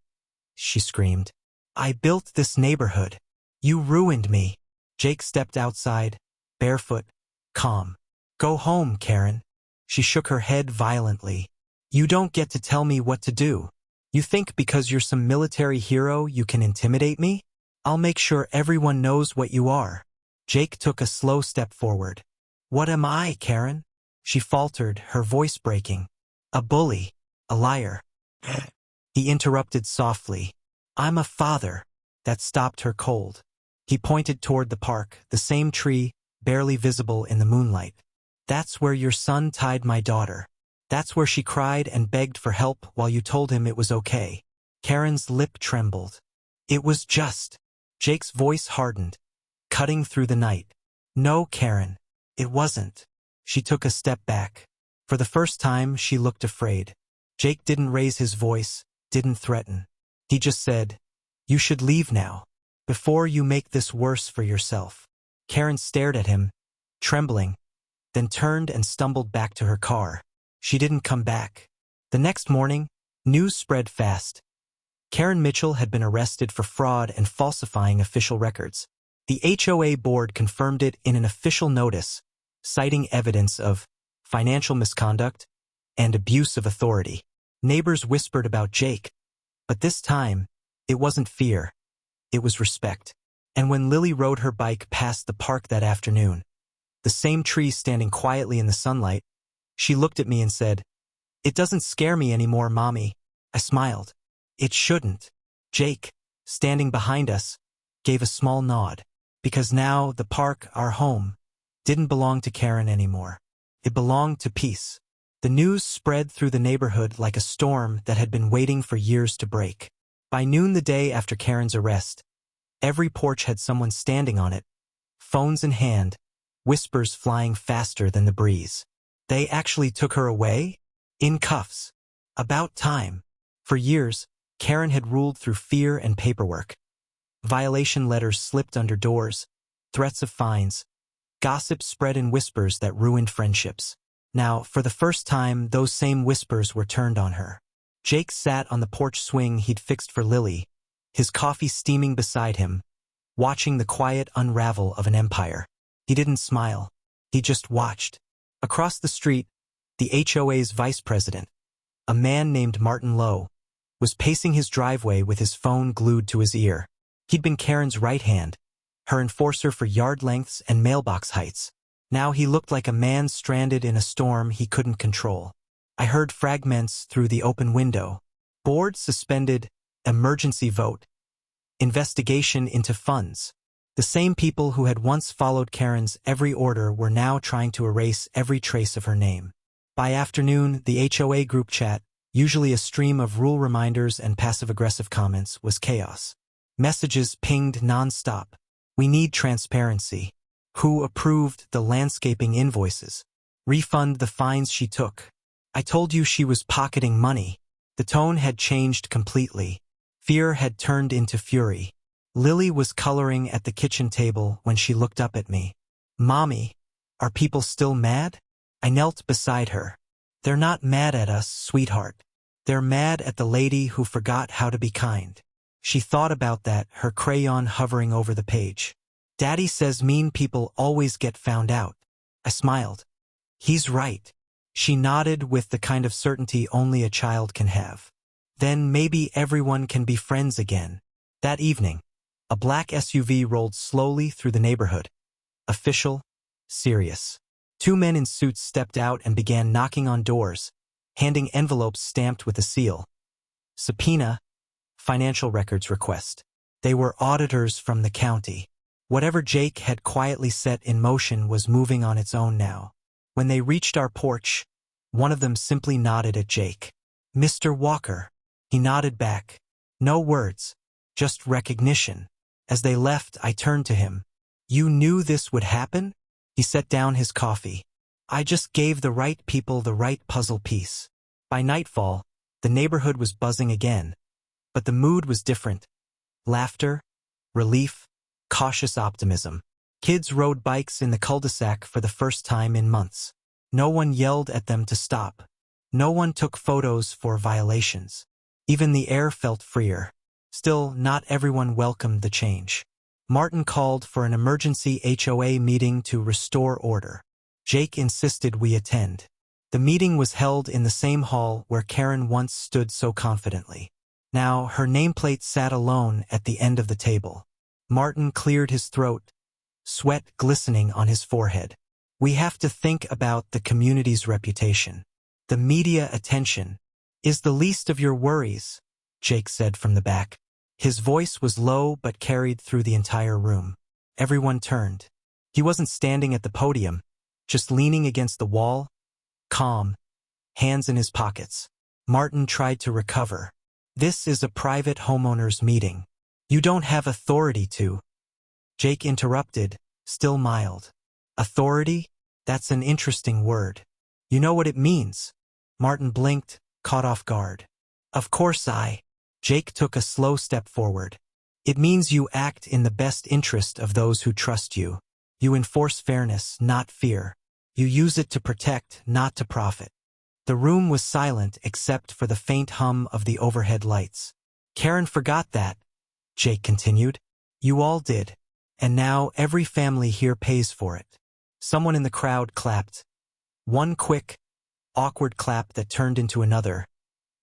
she screamed. "I built this neighborhood. You ruined me." Jake stepped outside, barefoot, calm. "Go home, Karen." She shook her head violently. "You don't get to tell me what to do. You think because you're some military hero you can intimidate me? I'll make sure everyone knows what you are." Jake took a slow step forward. "What am I, Karen?" She faltered, her voice breaking. "A bully, a liar." He interrupted softly. "I'm a father." That stopped her cold. He pointed toward the park, the same tree, barely visible in the moonlight. "That's where your son tied my daughter. That's where she cried and begged for help while you told him it was okay." Karen's lip trembled. "It was just." Jake's voice hardened, cutting through the night. "No, Karen, it wasn't." She took a step back. For the first time, she looked afraid. Jake didn't raise his voice, didn't threaten. He just said, "You should leave now, before you make this worse for yourself." Karen stared at him, trembling, then turned and stumbled back to her car. She didn't come back. The next morning, news spread fast. Karen Mitchell had been arrested for fraud and falsifying official records. The HOA board confirmed it in an official notice, citing evidence of financial misconduct and abuse of authority. Neighbors whispered about Jake, but this time, it wasn't fear. It was respect. And when Lily rode her bike past the park that afternoon, the same tree standing quietly in the sunlight, she looked at me and said, "It doesn't scare me anymore, Mommy." I smiled. "It shouldn't." Jake, standing behind us, gave a small nod, because now the park, our home, didn't belong to Karen anymore. It belonged to peace. The news spread through the neighborhood like a storm that had been waiting for years to break. By noon the day after Karen's arrest, every porch had someone standing on it, phones in hand, whispers flying faster than the breeze. They actually took her away? In cuffs. About time. For years, Karen had ruled through fear and paperwork. Violation letters slipped under doors, threats of fines. Gossip spread in whispers that ruined friendships. Now, for the first time, those same whispers were turned on her. Jake sat on the porch swing he'd fixed for Lily, his coffee steaming beside him, watching the quiet unravel of an empire. He didn't smile. He just watched. Across the street, the HOA's vice president, a man named Martin Lowe, was pacing his driveway with his phone glued to his ear. He'd been Karen's right hand, her enforcer for yard lengths and mailbox heights. Now he looked like a man stranded in a storm he couldn't control. I heard fragments through the open window. Board suspended, emergency vote, investigation into funds. The same people who had once followed Karen's every order were now trying to erase every trace of her name. By afternoon, the HOA group chat, usually a stream of rule reminders and passive-aggressive comments, was chaos. Messages pinged non-stop. "We need transparency." "Who approved the landscaping invoices?" "Refund the fines she took." "I told you she was pocketing money." The tone had changed completely. Fear had turned into fury. Lily was coloring at the kitchen table when she looked up at me. "Mommy, are people still mad?" I knelt beside her. "They're not mad at us, sweetheart. They're mad at the lady who forgot how to be kind." She thought about that, her crayon hovering over the page. "Daddy says mean people always get found out." I smiled. "He's right." She nodded with the kind of certainty only a child can have. "Then maybe everyone can be friends again." That evening, a black SUV rolled slowly through the neighborhood. Official, serious. Two men in suits stepped out and began knocking on doors, handing envelopes stamped with a seal. Subpoena, financial records request. They were auditors from the county. Whatever Jake had quietly set in motion was moving on its own now. When they reached our porch, one of them simply nodded at Jake. "Mr. Walker." He nodded back. No words, just recognition. As they left, I turned to him. "You knew this would happen?" He set down his coffee. "I just gave the right people the right puzzle piece." By nightfall, the neighborhood was buzzing again. But the mood was different. Laughter, relief, cautious optimism. Kids rode bikes in the cul-de-sac for the first time in months. No one yelled at them to stop. No one took photos for violations. Even the air felt freer. Still, not everyone welcomed the change. Martin called for an emergency HOA meeting to restore order. Jake insisted we attend. The meeting was held in the same hall where Karen once stood so confidently. Now, her nameplate sat alone at the end of the table. Martin cleared his throat, sweat glistening on his forehead. "We have to think about the community's reputation. The media attention is the least of your worries," Jake said from the back. His voice was low but carried through the entire room. Everyone turned. He wasn't standing at the podium, just leaning against the wall, calm, hands in his pockets. Martin tried to recover. "This is a private homeowners meeting. You don't have authority to." Jake interrupted, still mild. "Authority? That's an interesting word. You know what it means?" Martin blinked, caught off guard. "Of course I." Jake took a slow step forward. "It means you act in the best interest of those who trust you. You enforce fairness, not fear. You use it to protect, not to profit." The room was silent except for the faint hum of the overhead lights. "Karen forgot that," Jake continued. "You all did. And now every family here pays for it." Someone in the crowd clapped. One quick, awkward clap that turned into another,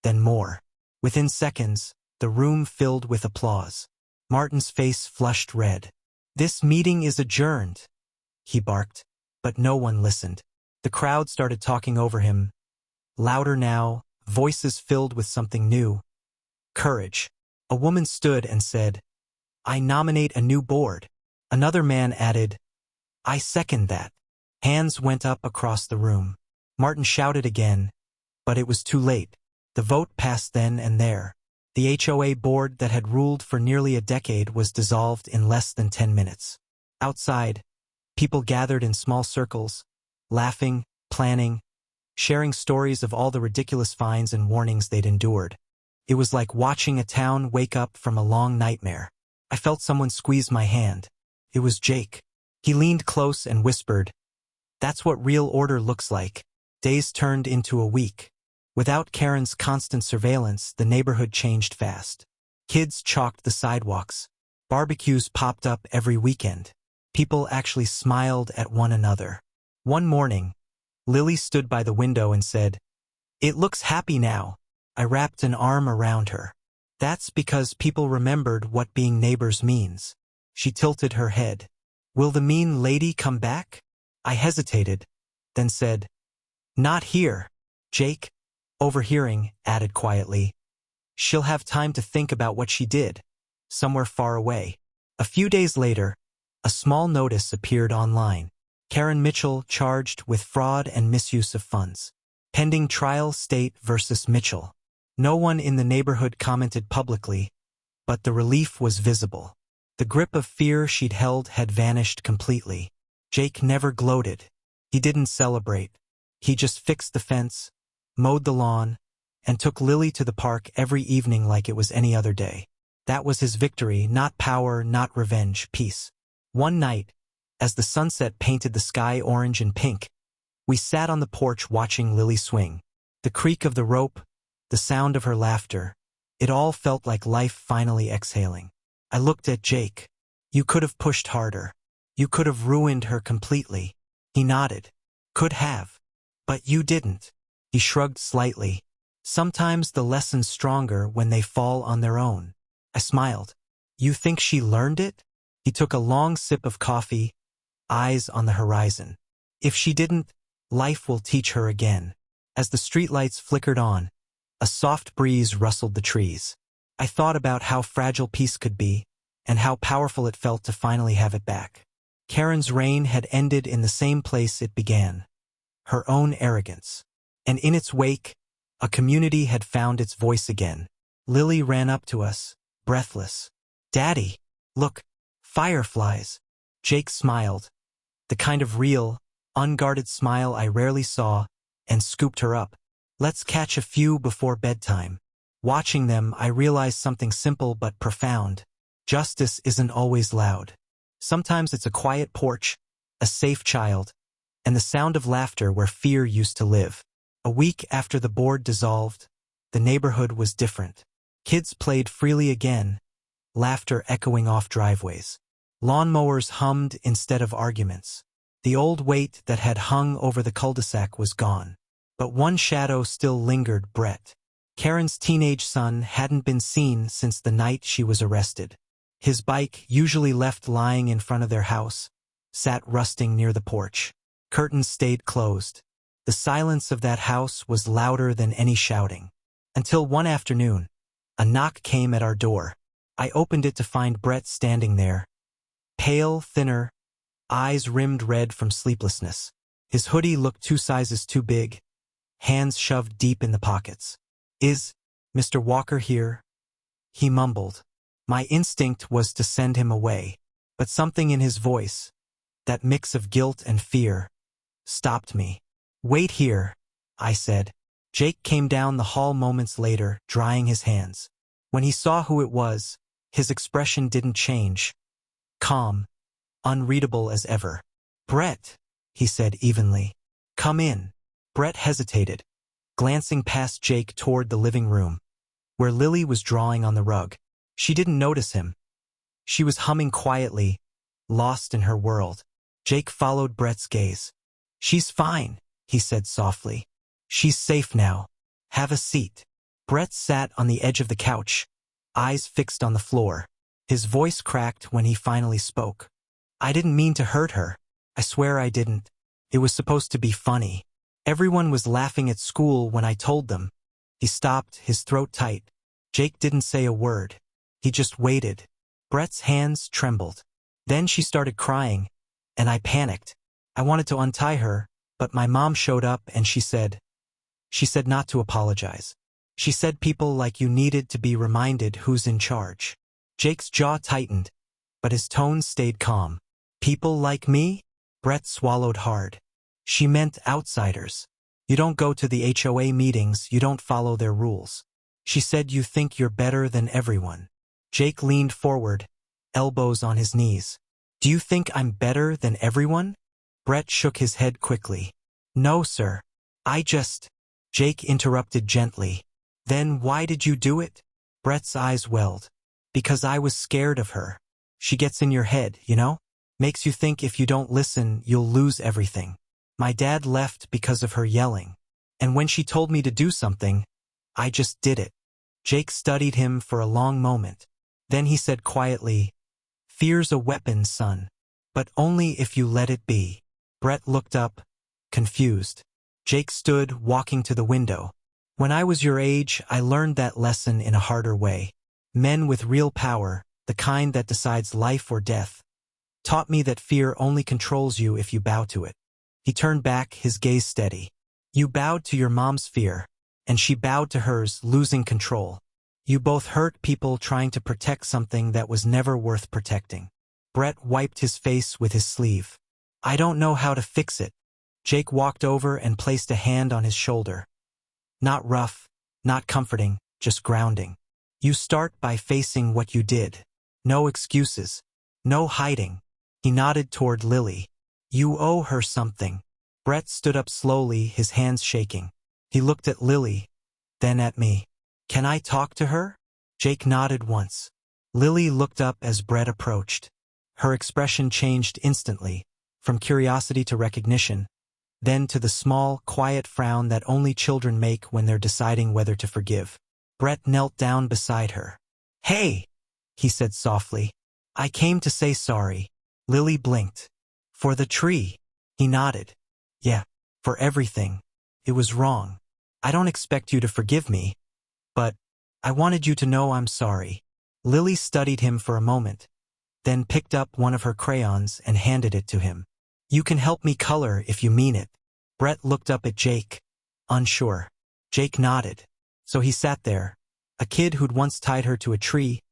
then more. Within seconds, the room filled with applause. Martin's face flushed red. "This meeting is adjourned," he barked, but no one listened. The crowd started talking over him. Louder now, voices filled with something new. Courage. A woman stood and said, "I nominate a new board." Another man added, "I second that." Hands went up across the room. Martin shouted again, but it was too late. The vote passed then and there. The HOA board that had ruled for nearly a decade was dissolved in less than 10 minutes. Outside, people gathered in small circles, laughing, planning, sharing stories of all the ridiculous fines and warnings they'd endured. It was like watching a town wake up from a long nightmare. I felt someone squeeze my hand. It was Jake. He leaned close and whispered, "That's what real order looks like." Days turned into a week. Without Karen's constant surveillance, the neighborhood changed fast. Kids chalked the sidewalks. Barbecues popped up every weekend. People actually smiled at one another. One morning, Lily stood by the window and said, "It looks happy now." I wrapped an arm around her. "That's because people remembered what being neighbors means." She tilted her head. "Will the mean lady come back?" I hesitated, then said, "Not here." Jake, overhearing, added quietly, "She'll have time to think about what she did, somewhere far away." A few days later, a small notice appeared online. Karen Mitchell charged with fraud and misuse of funds. Pending trial, State versus Mitchell. No one in the neighborhood commented publicly, but the relief was visible. The grip of fear she'd held had vanished completely. Jake never gloated. He didn't celebrate. He just fixed the fence, mowed the lawn, and took Lily to the park every evening like it was any other day. That was his victory, not power, not revenge, peace. One night, as the sunset painted the sky orange and pink, we sat on the porch watching Lily swing. The creak of the rope, the sound of her laughter, it all felt like life finally exhaling. I looked at Jake. "You could have pushed harder. You could have ruined her completely." He nodded. "Could have. But you didn't." He shrugged slightly. "Sometimes the lesson's stronger when they fall on their own." I smiled. "You think she learned it?" He took a long sip of coffee, eyes on the horizon. "If she didn't, life will teach her again." As the streetlights flickered on, a soft breeze rustled the trees. I thought about how fragile peace could be, and how powerful it felt to finally have it back. Karen's reign had ended in the same place it began. Her own arrogance. And in its wake, a community had found its voice again. Lily ran up to us, breathless. "Daddy, look, fireflies." Jake smiled, the kind of real, unguarded smile I rarely saw, and scooped her up. "Let's catch a few before bedtime." Watching them, I realized something simple but profound. Justice isn't always loud. Sometimes it's a quiet porch, a safe child, and the sound of laughter where fear used to live. A week after the board dissolved, the neighborhood was different. Kids played freely again, laughter echoing off driveways. Lawnmowers hummed instead of arguments. The old weight that had hung over the cul-de-sac was gone. But one shadow still lingered, Brett. Karen's teenage son hadn't been seen since the night she was arrested. His bike, usually left lying in front of their house, sat rusting near the porch. Curtains stayed closed. The silence of that house was louder than any shouting. Until one afternoon, a knock came at our door. I opened it to find Brett standing there. Pale, thinner, eyes rimmed red from sleeplessness. His hoodie looked 2 sizes too big, hands shoved deep in the pockets. "Is Mr. Walker here?" he mumbled. My instinct was to send him away, but something in his voice, that mix of guilt and fear, stopped me. "Wait here," I said. Jake came down the hall moments later, drying his hands. When he saw who it was, his expression didn't change. Calm, unreadable as ever. "Brett," he said evenly. "Come in." Brett hesitated, glancing past Jake toward the living room, where Lily was drawing on the rug. She didn't notice him. She was humming quietly, lost in her world. Jake followed Brett's gaze. "She's fine," he said softly. "She's safe now. Have a seat." Brett sat on the edge of the couch, eyes fixed on the floor. His voice cracked when he finally spoke. "I didn't mean to hurt her. I swear I didn't. It was supposed to be funny. Everyone was laughing at school when I told them." He stopped, his throat tight. Jake didn't say a word. He just waited. Brett's hands trembled. Then she started crying, and I panicked. I wanted to untie her, but my mom showed up and she said not to apologize. She said people like you needed to be reminded who's in charge. Jake's jaw tightened, but his tone stayed calm. "People like me?" Brett swallowed hard. "She meant outsiders. You don't go to the HOA meetings, you don't follow their rules. She said you think you're better than everyone." Jake leaned forward, elbows on his knees. "Do you think I'm better than everyone?" Brett shook his head quickly. "No, sir. Jake interrupted gently. "Then why did you do it?" Brett's eyes welled. "Because I was scared of her. She gets in your head, you know? Makes you think if you don't listen, you'll lose everything. My dad left because of her yelling. And when she told me to do something, I just did it." Jake studied him for a long moment. Then he said quietly, "Fear's a weapon, son. But only if you let it be." Brett looked up, confused. Jake stood, walking to the window. "When I was your age, I learned that lesson in a harder way. Men with real power, the kind that decides life or death, taught me that fear only controls you if you bow to it." He turned back, his gaze steady. "You bowed to your mom's fear, and she bowed to hers, losing control. You both hurt people trying to protect something that was never worth protecting." Brett wiped his face with his sleeve. "I don't know how to fix it." Jake walked over and placed a hand on his shoulder. Not rough, not comforting, just grounding. "You start by facing what you did. No excuses. No hiding." He nodded toward Lily. "You owe her something." Brett stood up slowly, his hands shaking. He looked at Lily, then at me. "Can I talk to her?" Jake nodded once. Lily looked up as Brett approached. Her expression changed instantly, from curiosity to recognition, then to the small, quiet frown that only children make when they're deciding whether to forgive. Brett knelt down beside her. "Hey," he said softly. "I came to say sorry." Lily blinked. "For the tree?" He nodded. "Yeah, for everything. It was wrong. I don't expect you to forgive me, but I wanted you to know I'm sorry." Lily studied him for a moment, then picked up one of her crayons and handed it to him. "You can help me color if you mean it." Brett looked up at Jake, unsure. Jake nodded. So he sat there, a kid who'd once tied her to a tree,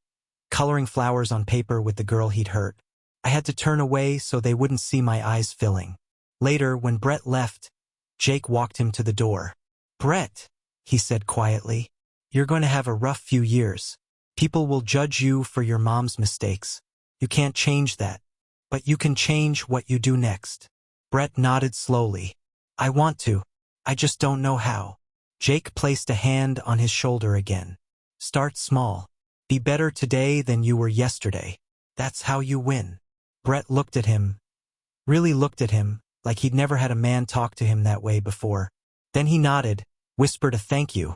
coloring flowers on paper with the girl he'd hurt. I had to turn away so they wouldn't see my eyes filling. Later, when Brett left, Jake walked him to the door. "Brett," he said quietly, "you're going to have a rough few years. People will judge you for your mom's mistakes. You can't change that, but you can change what you do next." Brett nodded slowly. "I want to. I just don't know how." Jake placed a hand on his shoulder again. "Start small. Be better today than you were yesterday. That's how you win." Brett looked at him, really looked at him, like he'd never had a man talk to him that way before. Then he nodded, whispered a thank you,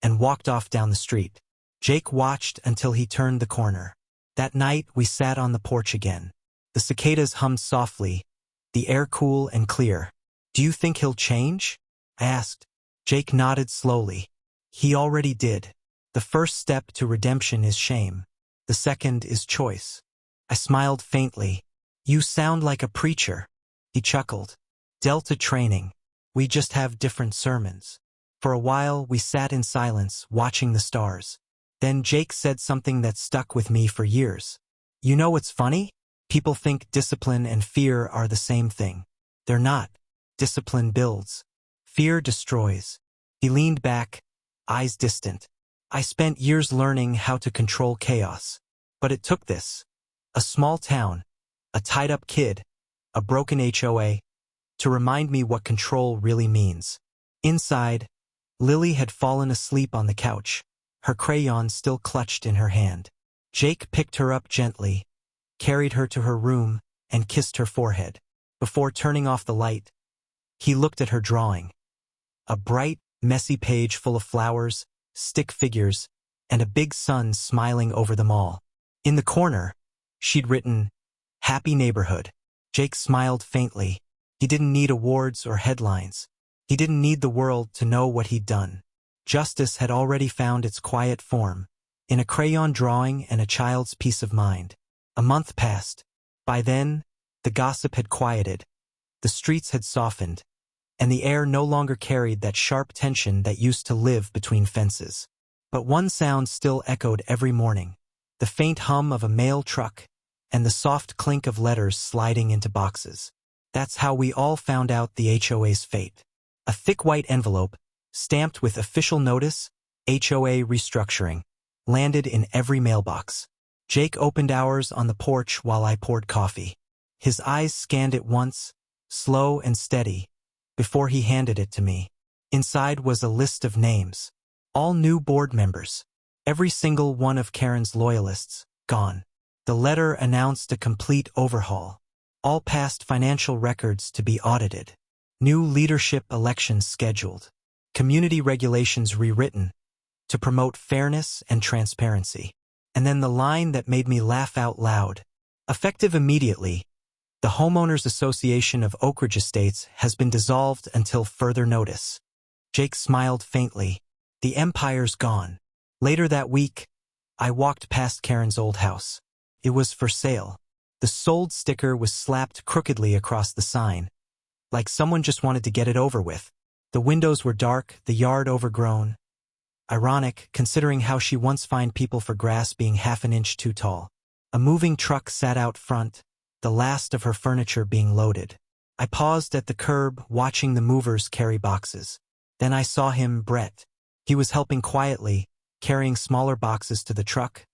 and walked off down the street. Jake watched until he turned the corner. That night, we sat on the porch again. The cicadas hummed softly, the air cool and clear. "Do you think he'll change?" I asked. Jake nodded slowly. "He already did. The first step to redemption is shame. The second is choice." I smiled faintly. You sound like a preacher. He chuckled. Delta training. We just have different sermons. For a while, we sat in silence, watching the stars. Then Jake said something that stuck with me for years. You know what's funny? People think discipline and fear are the same thing. They're not. Discipline builds. Fear destroys. He leaned back, eyes distant. I spent years learning how to control chaos. But it took this. A small town, a tied-up kid, a broken HOA, to remind me what control really means. Inside, Lily had fallen asleep on the couch, her crayon still clutched in her hand. Jake picked her up gently, carried her to her room, and kissed her forehead. Before turning off the light, he looked at her drawing. A bright, messy page full of flowers, stick figures, and a big sun smiling over them all. In the corner, she'd written, "Happy Neighborhood." Jake smiled faintly. He didn't need awards or headlines. He didn't need the world to know what he'd done. Justice had already found its quiet form, in a crayon drawing and a child's peace of mind. A month passed. By then, the gossip had quieted, the streets had softened, and the air no longer carried that sharp tension that used to live between fences. But one sound still echoed every morning, the faint hum of a mail truck and the soft clink of letters sliding into boxes. That's how we all found out the HOA's fate. A thick white envelope, stamped with official notice, HOA restructuring, landed in every mailbox. Jake opened ours on the porch while I poured coffee. His eyes scanned it once, slow and steady, before he handed it to me. Inside was a list of names. All new board members. Every single one of Karen's loyalists, gone. The letter announced a complete overhaul. All past financial records to be audited. New leadership elections scheduled. Community regulations rewritten to promote fairness and transparency. And then the line that made me laugh out loud. Effective immediately, the Homeowners Association of Oak Ridge Estates has been dissolved until further notice. Jake smiled faintly. The empire's gone. Later that week, I walked past Karen's old house. It was for sale. The sold sticker was slapped crookedly across the sign, like someone just wanted to get it over with. The windows were dark, the yard overgrown. Ironic, considering how she once fined people for grass being half an inch too tall. A moving truck sat out front, the last of her furniture being loaded. I paused at the curb, watching the movers carry boxes. Then I saw him, Brett. He was helping quietly, carrying smaller boxes to the truck.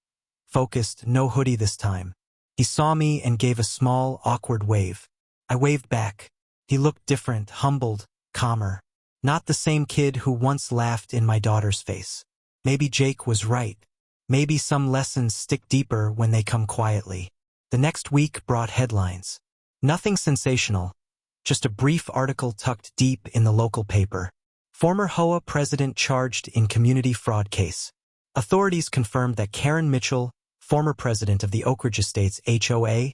Focused, no hoodie this time. He saw me and gave a small, awkward wave. I waved back. He looked different, humbled, calmer. Not the same kid who once laughed in my daughter's face. Maybe Jake was right. Maybe some lessons stick deeper when they come quietly. The next week brought headlines. Nothing sensational, just a brief article tucked deep in the local paper. Former HOA president charged in community fraud case. Authorities confirmed that Karen Mitchell, former president of the Oak Ridge Estates HOA,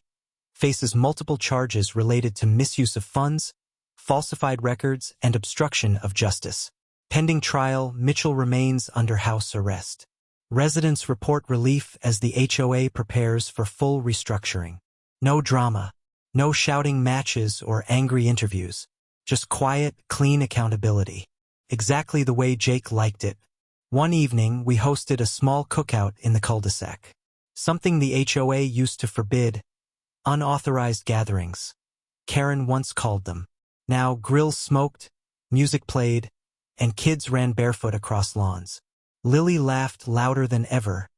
faces multiple charges related to misuse of funds, falsified records, and obstruction of justice. Pending trial, Mitchell remains under house arrest. Residents report relief as the HOA prepares for full restructuring. No drama, no shouting matches or angry interviews, just quiet, clean accountability. Exactly the way Jake liked it. One evening, we hosted a small cookout in the cul-de-sac. Something the HOA used to forbid, unauthorized gatherings. Karen once called them. Now grills smoked, music played, and kids ran barefoot across lawns. Lily laughed louder than ever,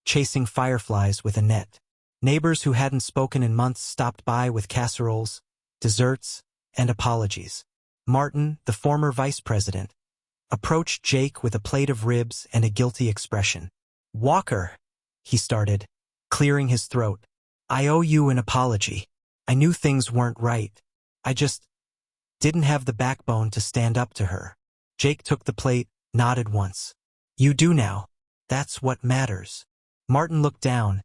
chasing fireflies with a net. Neighbors who hadn't spoken in months stopped by with casseroles, desserts, and apologies. Martin, the former vice president, approached Jake with a plate of ribs and a guilty expression. "Walker," he started, clearing his throat. "I owe you an apology. I knew things weren't right. I just didn't have the backbone to stand up to her." Jake took the plate, nodded once. "You do now. That's what matters." Martin looked down,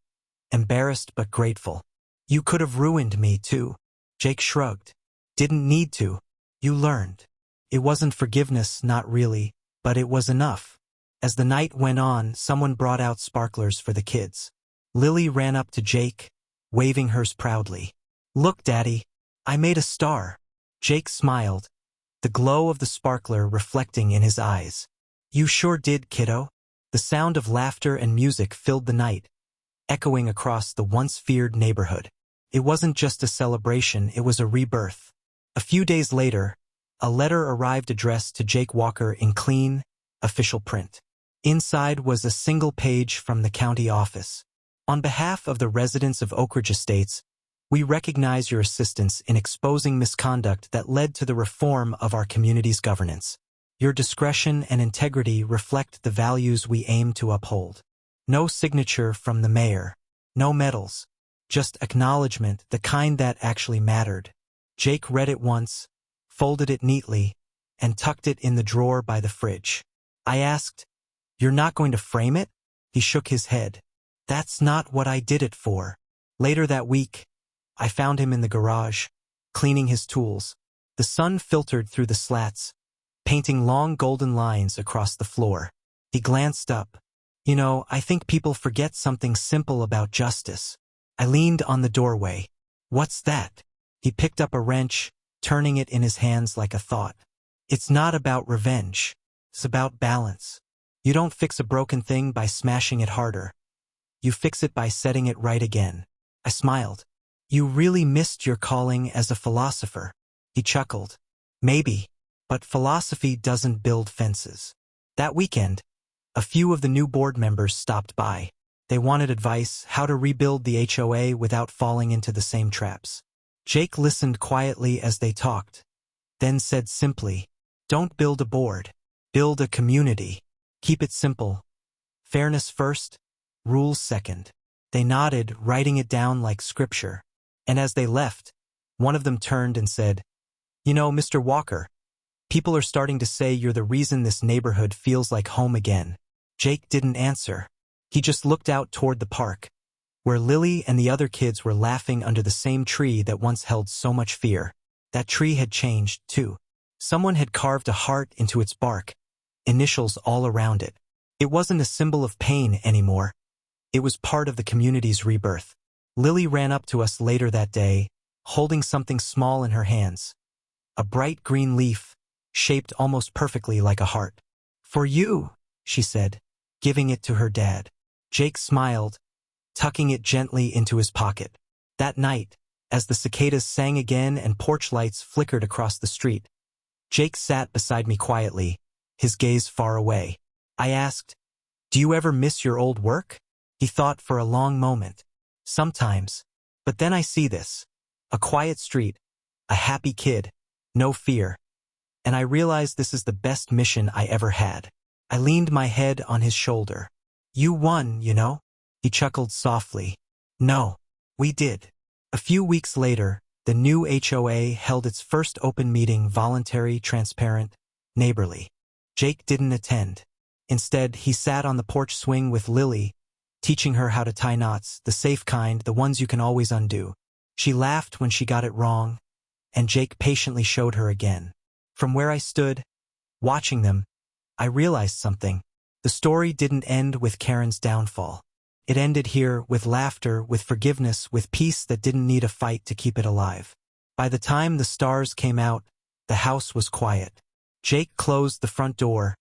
embarrassed but grateful. "You could have ruined me, too." Jake shrugged. "Didn't need to. You learned." It wasn't forgiveness, not really, but it was enough. As the night went on, someone brought out sparklers for the kids. Lily ran up to Jake, waving hers proudly. Look, Daddy, I made a star. Jake smiled, the glow of the sparkler reflecting in his eyes. You sure did, kiddo. The sound of laughter and music filled the night, echoing across the once feared neighborhood. It wasn't just a celebration, it was a rebirth. A few days later, a letter arrived addressed to Jake Walker in clean, official print. Inside was a single page from the county office. On behalf of the residents of Oak Ridge Estates, we recognize your assistance in exposing misconduct that led to the reform of our community's governance. Your discretion and integrity reflect the values we aim to uphold. No signature from the mayor, no medals, just acknowledgement, the kind that actually mattered. Jake read it once, folded it neatly, and tucked it in the drawer by the fridge. I asked, "You're not going to frame it?" He shook his head. "That's not what I did it for." Later that week, I found him in the garage, cleaning his tools. The sun filtered through the slats, painting long golden lines across the floor. He glanced up. "You know, I think people forget something simple about justice." I leaned on the doorway. "What's that?" He picked up a wrench, turning it in his hands like a thought. "It's not about revenge. It's about balance. You don't fix a broken thing by smashing it harder. You fix it by setting it right again." I smiled. "You really missed your calling as a philosopher." He chuckled. "Maybe, but philosophy doesn't build fences." That weekend, a few of the new board members stopped by. They wanted advice how to rebuild the HOA without falling into the same traps. Jake listened quietly as they talked, then said simply, "Don't build a board. Build a community. Keep it simple. Fairness first, rules second." They nodded, writing it down like scripture. And as they left, one of them turned and said, "You know, Mr. Walker, people are starting to say you're the reason this neighborhood feels like home again." Jake didn't answer. He just looked out toward the park, where Lily and the other kids were laughing under the same tree that once held so much fear. That tree had changed, too. Someone had carved a heart into its bark, initials all around it. It wasn't a symbol of pain anymore. It was part of the community's rebirth. Lily ran up to us later that day, holding something small in her hands. A bright green leaf, shaped almost perfectly like a heart. "For you," she said, giving it to her dad. Jake smiled, tucking it gently into his pocket. That night, as the cicadas sang again and porch lights flickered across the street, Jake sat beside me quietly, his gaze far away. I asked, "Do you ever miss your old work?" He thought for a long moment. "Sometimes. But then I see this. A quiet street, a happy kid, no fear. And I realize this is the best mission I ever had." I leaned my head on his shoulder. "You won, you know?" He chuckled softly. "No, we did." A few weeks later, the new HOA held its first open meeting, voluntary, transparent, neighborly. Jake didn't attend. Instead, he sat on the porch swing with Lily, teaching her how to tie knots, the safe kind, the ones you can always undo. She laughed when she got it wrong, and Jake patiently showed her again. From where I stood, watching them, I realized something. The story didn't end with Karen's downfall. It ended here, with laughter, with forgiveness, with peace that didn't need a fight to keep it alive. By the time the stars came out, the house was quiet. Jake closed the front door,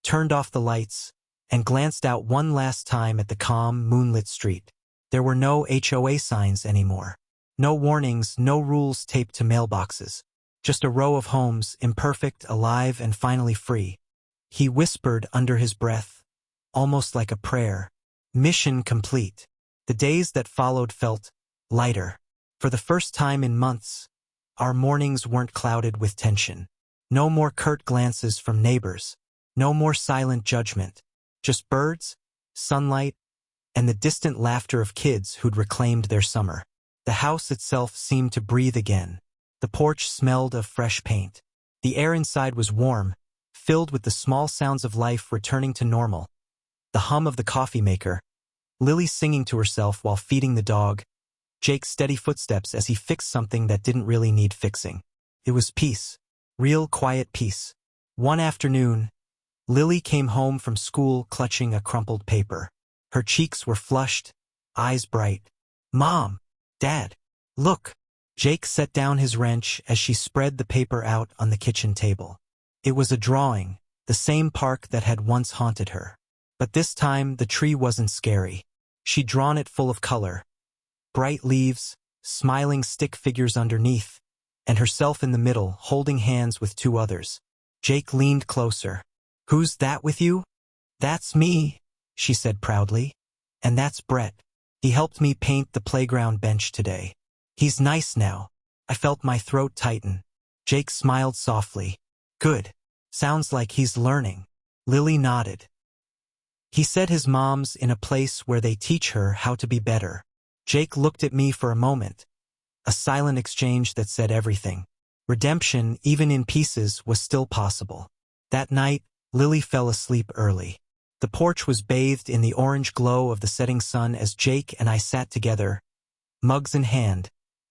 turned off the lights, and glanced out one last time at the calm, moonlit street. There were no HOA signs anymore. No warnings, no rules taped to mailboxes. Just a row of homes, imperfect, alive, and finally free. He whispered under his breath, almost like a prayer, "Mission complete." The days that followed felt lighter. For the first time in months, our mornings weren't clouded with tension. No more curt glances from neighbors. No more silent judgment. Just birds, sunlight, and the distant laughter of kids who'd reclaimed their summer. The house itself seemed to breathe again. The porch smelled of fresh paint. The air inside was warm, filled with the small sounds of life returning to normal. The hum of the coffee maker, Lily singing to herself while feeding the dog, Jake's steady footsteps as he fixed something that didn't really need fixing. It was peace. Real quiet peace. One afternoon, Lily came home from school clutching a crumpled paper. Her cheeks were flushed, eyes bright. "Mom, Dad, look." Jake set down his wrench as she spread the paper out on the kitchen table. It was a drawing, the same park that had once haunted her. But this time the tree wasn't scary. She'd drawn it full of color. Bright leaves, smiling stick figures underneath, and herself in the middle, holding hands with two others. Jake leaned closer. "Who's that with you?" "That's me," she said proudly. "And that's Brett. He helped me paint the playground bench today. He's nice now." I felt my throat tighten. Jake smiled softly. "Good. Sounds like he's learning." Lily nodded. "He said his mom's in a place where they teach her how to be better." Jake looked at me for a moment. A silent exchange that said everything. Redemption, even in pieces, was still possible. That night, Lily fell asleep early. The porch was bathed in the orange glow of the setting sun as Jake and I sat together, mugs in hand,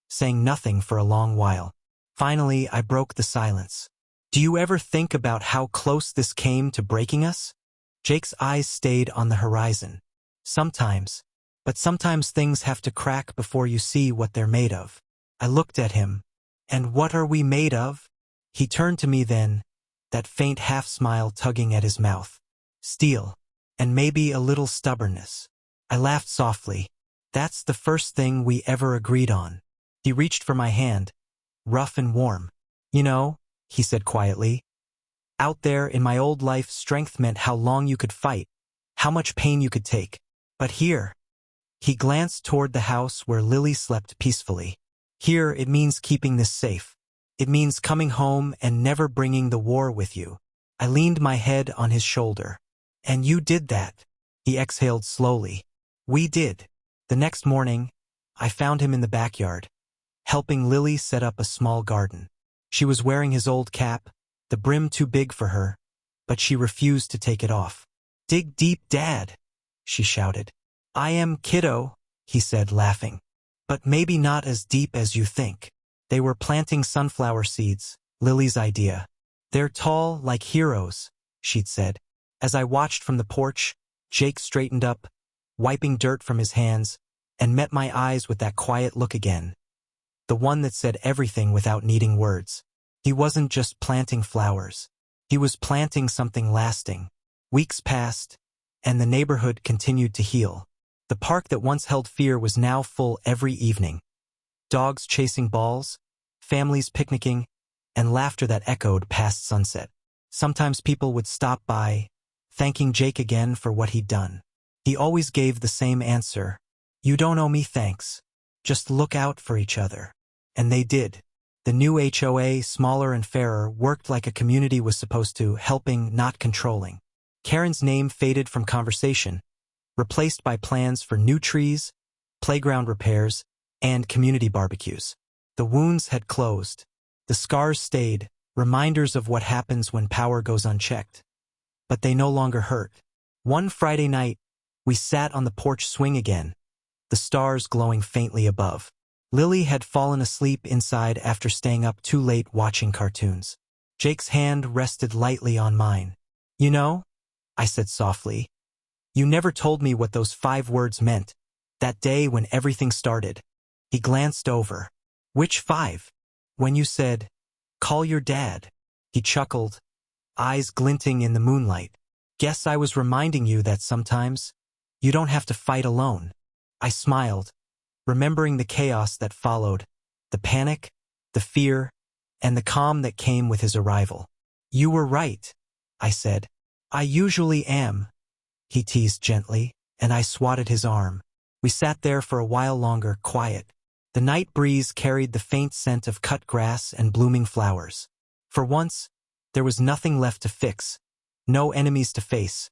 saying nothing for a long while. Finally, I broke the silence. "Do you ever think about how close this came to breaking us?" Jake's eyes stayed on the horizon. "Sometimes. But sometimes things have to crack before you see what they're made of." I looked at him. "And what are we made of?" He turned to me then, that faint half-smile tugging at his mouth. "Steel. And maybe a little stubbornness." I laughed softly. "That's the first thing we ever agreed on." He reached for my hand, rough and warm. "You know," he said quietly, "out there in my old life, strength meant how long you could fight, how much pain you could take. But here," he glanced toward the house where Lily slept peacefully, "here it means keeping this safe. It means coming home and never bringing the war with you." I leaned my head on his shoulder. "And you did that." He exhaled slowly. "We did." The next morning, I found him in the backyard, helping Lily set up a small garden. She was wearing his old cap, the brim too big for her, but she refused to take it off. "Dig deep, Dad," she shouted. "I am, kiddo," he said, laughing. "But maybe not as deep as you think." They were planting sunflower seeds, Lily's idea. "They're tall like heroes," she'd said. As I watched from the porch, Jake straightened up, wiping dirt from his hands, and met my eyes with that quiet look again. The one that said everything without needing words. He wasn't just planting flowers. He was planting something lasting. Weeks passed, and the neighborhood continued to heal. The park that once held fear was now full every evening. Dogs chasing balls, families picnicking, and laughter that echoed past sunset. Sometimes people would stop by, thanking Jake again for what he'd done. He always gave the same answer: "You don't owe me thanks. Just look out for each other." And they did. The new HOA, smaller and fairer, worked like a community was supposed to, helping, not controlling. Karen's name faded from conversation, replaced by plans for new trees, playground repairs, and community barbecues. The wounds had closed. The scars stayed, reminders of what happens when power goes unchecked. But they no longer hurt. One Friday night, we sat on the porch swing again, the stars glowing faintly above. Lily had fallen asleep inside after staying up too late watching cartoons. Jake's hand rested lightly on mine. "You know," I said softly, "you never told me what those 5 words meant, that day when everything started." He glanced over. "Which 5? "When you said, 'Call your dad.'" He chuckled, eyes glinting in the moonlight. "Guess I was reminding you that sometimes you don't have to fight alone." I smiled, remembering the chaos that followed, the panic, the fear, and the calm that came with his arrival. "You were right," I said. "I usually am," he teased gently, and I swatted his arm. We sat there for a while longer, quiet. The night breeze carried the faint scent of cut grass and blooming flowers. For once, there was nothing left to fix, no enemies to face,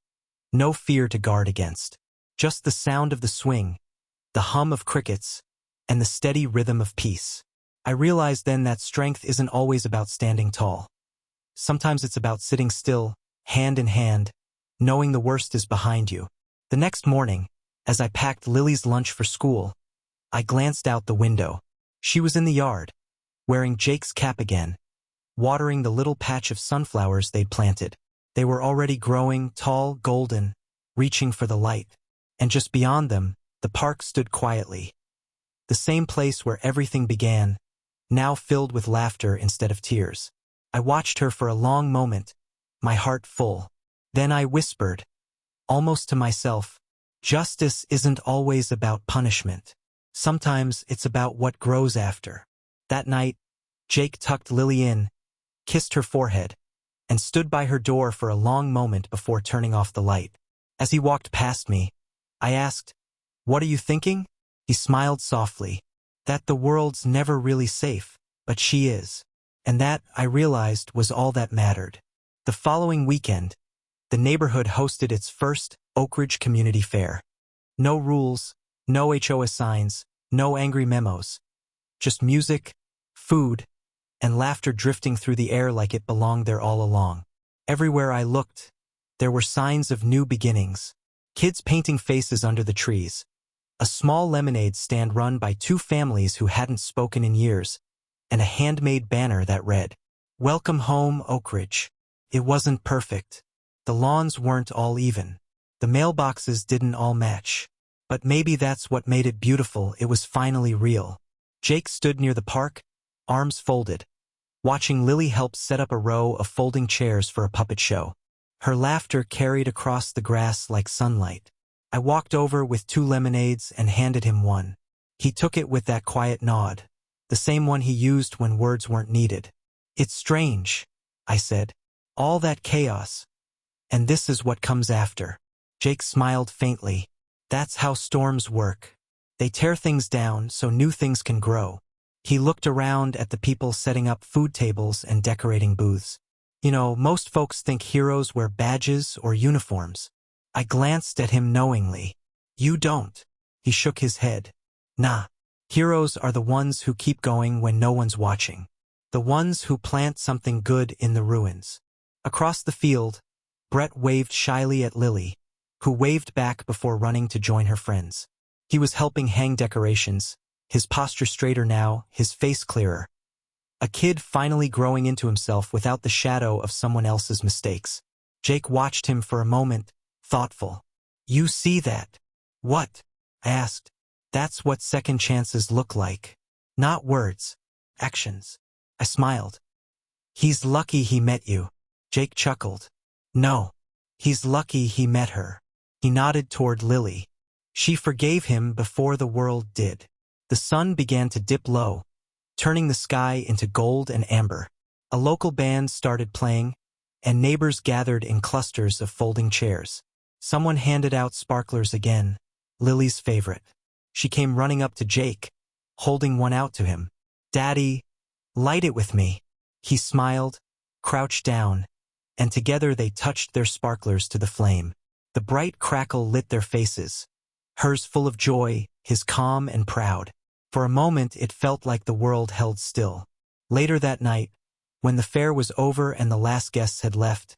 no fear to guard against. Just the sound of the swing, the hum of crickets, and the steady rhythm of peace. I realized then that strength isn't always about standing tall. Sometimes it's about sitting still, hand in hand, knowing the worst is behind you. The next morning, as I packed Lily's lunch for school, I glanced out the window. She was in the yard, wearing Jake's cap again, watering the little patch of sunflowers they'd planted. They were already growing, tall, golden, reaching for the light. And just beyond them, the park stood quietly. The same place where everything began, now filled with laughter instead of tears. I watched her for a long moment, my heart full. Then I whispered, almost to myself, justice isn't always about punishment. Sometimes it's about what grows after. That night, Jake tucked Lily in, kissed her forehead, and stood by her door for a long moment before turning off the light. As he walked past me, I asked, "What are you thinking?" He smiled softly. That the world's never really safe, but she is. And that, I realized, was all that mattered. The following weekend, the neighborhood hosted its first Oak Ridge Community Fair. No rules, no HOA signs, no angry memos. Just music, food, and laughter drifting through the air like it belonged there all along. Everywhere I looked, there were signs of new beginnings. Kids painting faces under the trees. A small lemonade stand run by two families who hadn't spoken in years, and a handmade banner that read, "Welcome home, Oak Ridge." It wasn't perfect. The lawns weren't all even. The mailboxes didn't all match. But maybe that's what made it beautiful. It was finally real. Jake stood near the park, arms folded, watching Lily help set up a row of folding chairs for a puppet show. Her laughter carried across the grass like sunlight. I walked over with 2 lemonades and handed him one. He took it with that quiet nod, the same one he used when words weren't needed. "It's strange," I said. "All that chaos. And this is what comes after." Jake smiled faintly. "That's how storms work. They tear things down so new things can grow." He looked around at the people setting up food tables and decorating booths. "You know, most folks think heroes wear badges or uniforms." I glanced at him knowingly. "You don't." He shook his head. "Nah. Heroes are the ones who keep going when no one's watching. The ones who plant something good in the ruins." Across the field, Brett waved shyly at Lily, who waved back before running to join her friends. He was helping hang decorations, his posture straighter now, his face clearer. A kid finally growing into himself without the shadow of someone else's mistakes. Jake watched him for a moment, thoughtful. "You see that?" "What?" I asked. "That's what second chances look like. Not words, actions." I smiled. "He's lucky he met you." Jake chuckled. "No. He's lucky he met her." He nodded toward Lily. "She forgave him before the world did." The sun began to dip low, turning the sky into gold and amber. A local band started playing, and neighbors gathered in clusters of folding chairs. Someone handed out sparklers again, Lily's favorite. She came running up to Jake, holding one out to him. "Daddy, light it with me." He smiled, crouched down, and together they touched their sparklers to the flame. The bright crackle lit their faces, hers full of joy, his calm and proud. For a moment it felt like the world held still. Later that night, when the fair was over and the last guests had left,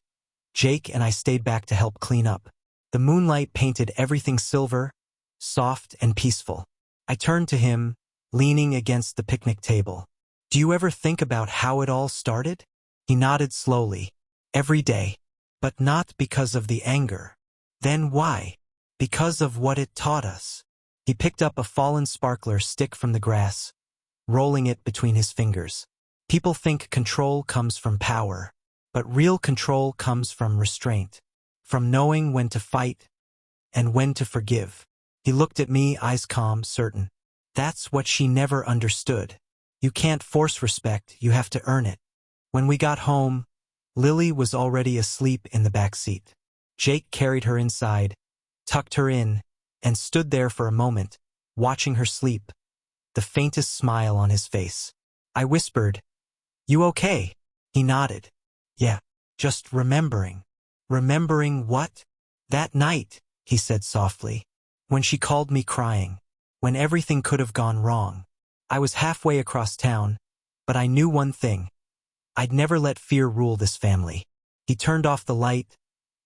Jake and I stayed back to help clean up. The moonlight painted everything silver, soft and peaceful. I turned to him, leaning against the picnic table. "Do you ever think about how it all started?" He nodded slowly. "Every day. But not because of the anger." "Then why?" "Because of what it taught us." He picked up a fallen sparkler stick from the grass, rolling it between his fingers. "People think control comes from power, but real control comes from restraint, from knowing when to fight and when to forgive." He looked at me, eyes calm, certain. "That's what she never understood. You can't force respect, you have to earn it." When we got home, Lily was already asleep in the back seat. Jake carried her inside, tucked her in, and stood there for a moment, watching her sleep, the faintest smile on his face. I whispered, "You okay?" He nodded. "Yeah, just remembering." "Remembering what?" "That night," he said softly, "when she called me crying, when everything could have gone wrong. I was halfway across town, but I knew one thing. I'd never let fear rule this family." He turned off the light,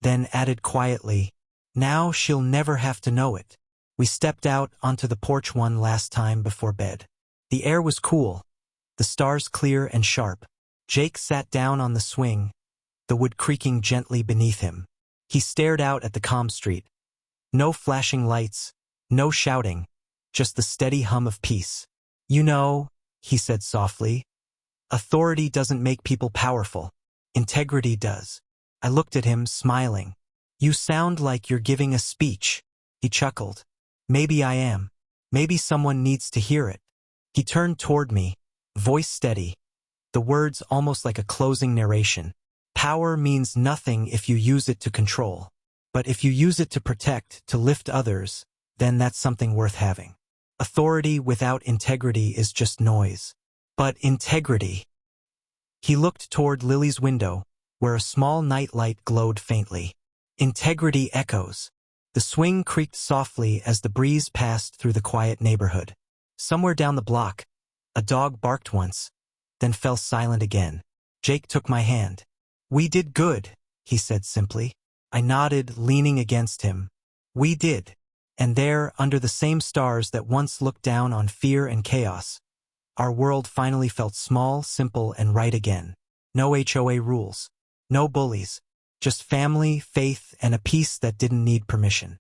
then added quietly, "Now she'll never have to know it." We stepped out onto the porch one last time before bed. The air was cool, the stars clear and sharp. Jake sat down on the swing, the wood creaking gently beneath him. He stared out at the calm street. No flashing lights, no shouting, just the steady hum of peace. "You know," he said softly. Authority doesn't make people powerful. Integrity does. I looked at him, smiling. You sound like you're giving a speech. He chuckled. Maybe I am. Maybe someone needs to hear it. He turned toward me, voice steady, the words almost like a closing narration. Power means nothing if you use it to control. But if you use it to protect, to lift others, then that's something worth having. Authority without integrity is just noise. But integrity. He looked toward Lily's window, where a small night light glowed faintly. Integrity echoes. The swing creaked softly as the breeze passed through the quiet neighborhood. Somewhere down the block, a dog barked once, then fell silent again. Jake took my hand. We did good, he said simply. I nodded, leaning against him. We did. And there, under the same stars that once looked down on fear and chaos, our world finally felt small, simple, and right again. No HOA rules. No bullies. Just family, faith, and a peace that didn't need permission.